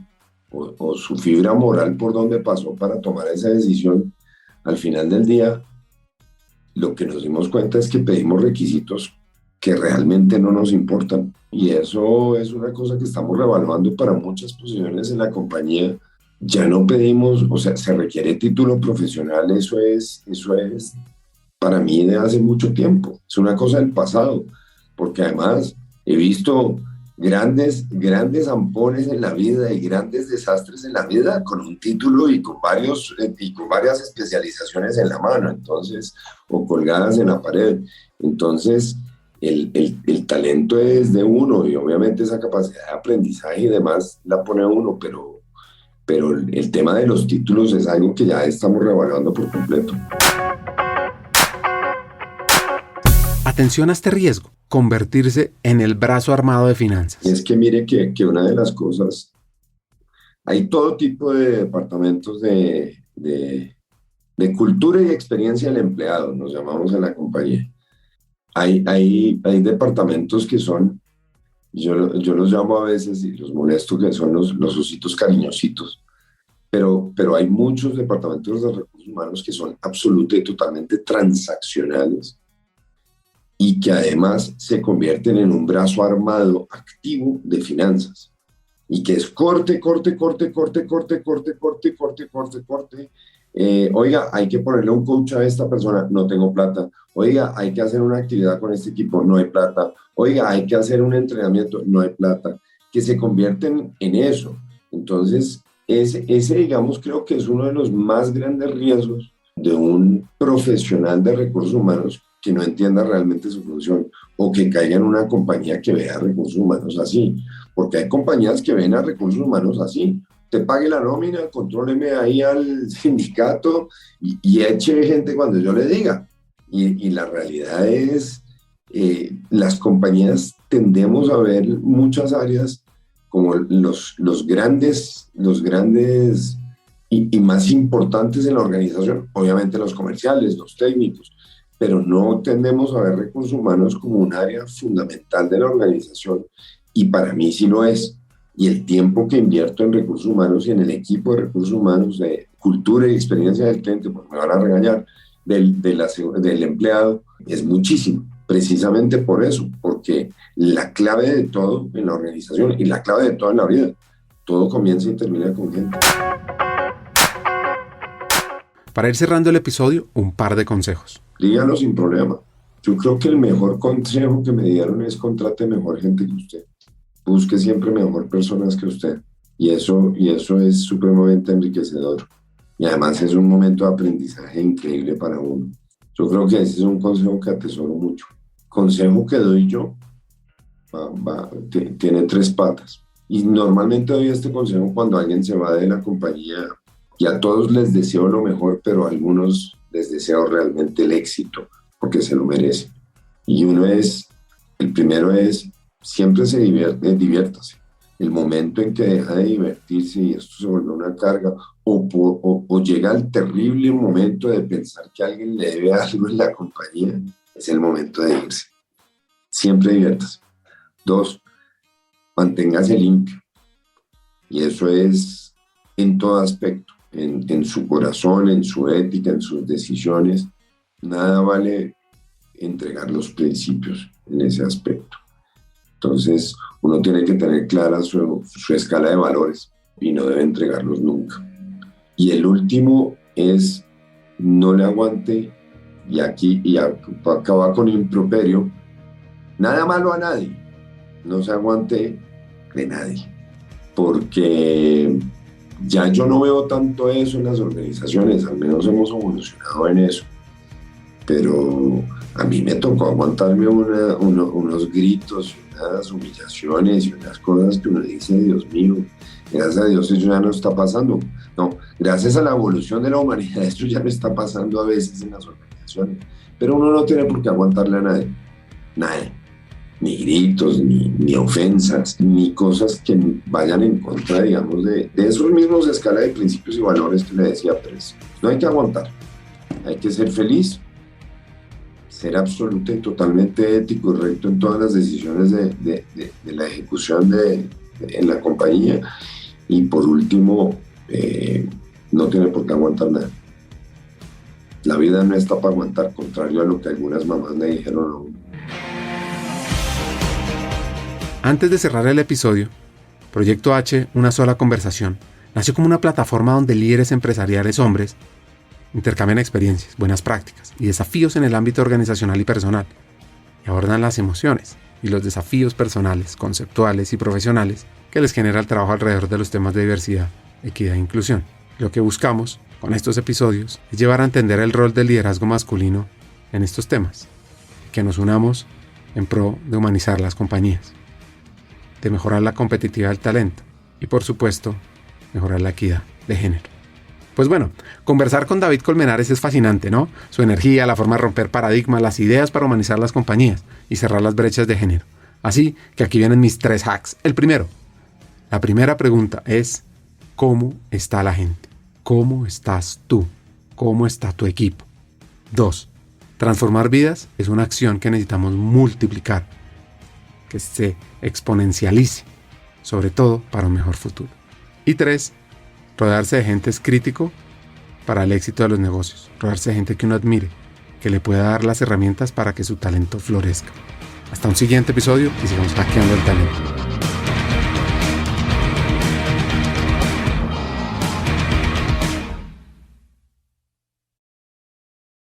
su fibra moral por donde pasó para tomar esa decisión, al final del día, lo que nos dimos cuenta es que pedimos requisitos que realmente no nos importan. Y eso es una cosa que estamos revaluando para muchas posiciones en la compañía. Ya no pedimos, o sea, se requiere título profesional, eso es para mí de hace mucho tiempo. Es una cosa del pasado, porque además he visto grandes zampones en la vida y grandes desastres en la vida con un título y con varias especializaciones en la mano, entonces, o colgadas en la pared. Entonces, el talento es de uno y obviamente esa capacidad de aprendizaje y demás la pone uno, pero el tema de los títulos es algo que ya estamos revaluando por completo. Atención a este riesgo, convertirse en el brazo armado de finanzas. Y es que mire que una de las cosas, hay todo tipo de departamentos de cultura y experiencia del empleado, nos llamamos en la compañía. Hay departamentos que son, yo los llamo a veces y los molesto, que son los ositos cariñositos, pero hay muchos departamentos de recursos humanos que son absolutamente y totalmente transaccionales y que además se convierten en un brazo armado activo de finanzas y que es corte. Oiga, hay que ponerle un coach a esta persona, no tengo plata. Oiga, hay que hacer una actividad con este equipo, no hay plata. Oiga, hay que hacer un entrenamiento, no hay plata. Que se convierten en eso. Entonces, ese digamos, creo que es uno de los más grandes riesgos de un profesional de recursos humanos que no entienda realmente su función o que caiga en una compañía que vea recursos humanos así. Porque hay compañías que ven a recursos humanos así. Te pague la nómina, contróleme ahí al sindicato y eche gente cuando yo le diga. Y la realidad es, las compañías tendemos a ver muchas áreas como los grandes y más importantes en la organización, obviamente los comerciales, los técnicos, pero no tendemos a ver recursos humanos como un área fundamental de la organización, y para mí sí lo es. Y el tiempo que invierto en recursos humanos y en el equipo de recursos humanos, de cultura y experiencia del cliente, porque me van a regañar, del empleado, es muchísimo. Precisamente por eso, porque la clave de todo en la organización y la clave de todo en la vida, todo comienza y termina con gente. Para ir cerrando el episodio, un par de consejos. Dígalo sin problema. Yo creo que el mejor consejo que me dieron es: contrate mejor gente que usted. Busque siempre mejor personas que usted. Y eso es supremamente enriquecedor. Y además es un momento de aprendizaje increíble para uno. Yo creo que ese es un consejo que atesoro mucho. Consejo que doy yo tiene 3 patas. Y normalmente doy este consejo cuando alguien se va de la compañía, y a todos les deseo lo mejor, pero a algunos les deseo realmente el éxito, porque se lo merecen. Y el primero es: siempre diviértase. El momento en que deja de divertirse y esto se vuelve una carga, o llega el terrible momento de pensar que alguien le debe algo en la compañía, es el momento de irse. Siempre diviértase. 2, manténgase limpio. Y eso es en todo aspecto, en su corazón, en su ética, en sus decisiones. Nada vale entregar los principios en ese aspecto. Entonces, uno tiene que tener clara su escala de valores y no debe entregarlos nunca. Y el último es: no le aguante, y acaba con improperio, nada malo a nadie. No se aguante de nadie. Porque ya yo no veo tanto eso en las organizaciones, al menos hemos evolucionado en eso. Pero a mí me tocó aguantarme unos gritos, unas humillaciones y unas cosas que uno dice: Dios mío, gracias a Dios eso ya no está pasando. No, gracias a la evolución de la humanidad esto ya no está pasando a veces en las organizaciones. Pero uno no tiene por qué aguantarle a nadie, nada. Ni gritos, ni ofensas, ni cosas que vayan en contra, digamos, de esos mismos escala de principios y valores que le decía Pérez. No hay que aguantar, hay que ser feliz, ser absoluto y totalmente ético y recto en todas las decisiones de la ejecución en la compañía. Y por último, no tiene por qué aguantar nada. La vida no está para aguantar, contrario a lo que algunas mamás le dijeron a uno. Antes de cerrar el episodio, Proyecto H, una sola conversación, nació como una plataforma donde líderes empresariales hombres intercambian experiencias, buenas prácticas y desafíos en el ámbito organizacional y personal, y abordan las emociones, y los desafíos personales, conceptuales y profesionales que les genera el trabajo alrededor de los temas de diversidad, equidad e inclusión. Lo que buscamos con estos episodios es llevar a entender el rol del liderazgo masculino en estos temas, que nos unamos en pro de humanizar las compañías, de mejorar la competitividad del talento y, por supuesto, mejorar la equidad de género. Pues bueno, conversar con David Colmenares es fascinante, ¿no? Su energía, la forma de romper paradigmas, las ideas para humanizar las compañías y cerrar las brechas de género. Así que aquí vienen mis 3 hacks. El primero, la primera pregunta es: ¿cómo está la gente? ¿Cómo estás tú? ¿Cómo está tu equipo? 2, transformar vidas es una acción que necesitamos multiplicar, que se exponencialice, sobre todo para un mejor futuro. Y 3, rodearse de gente es crítico para el éxito de los negocios. Rodearse de gente que uno admire, que le pueda dar las herramientas para que su talento florezca. Hasta un siguiente episodio y sigamos hackeando el talento.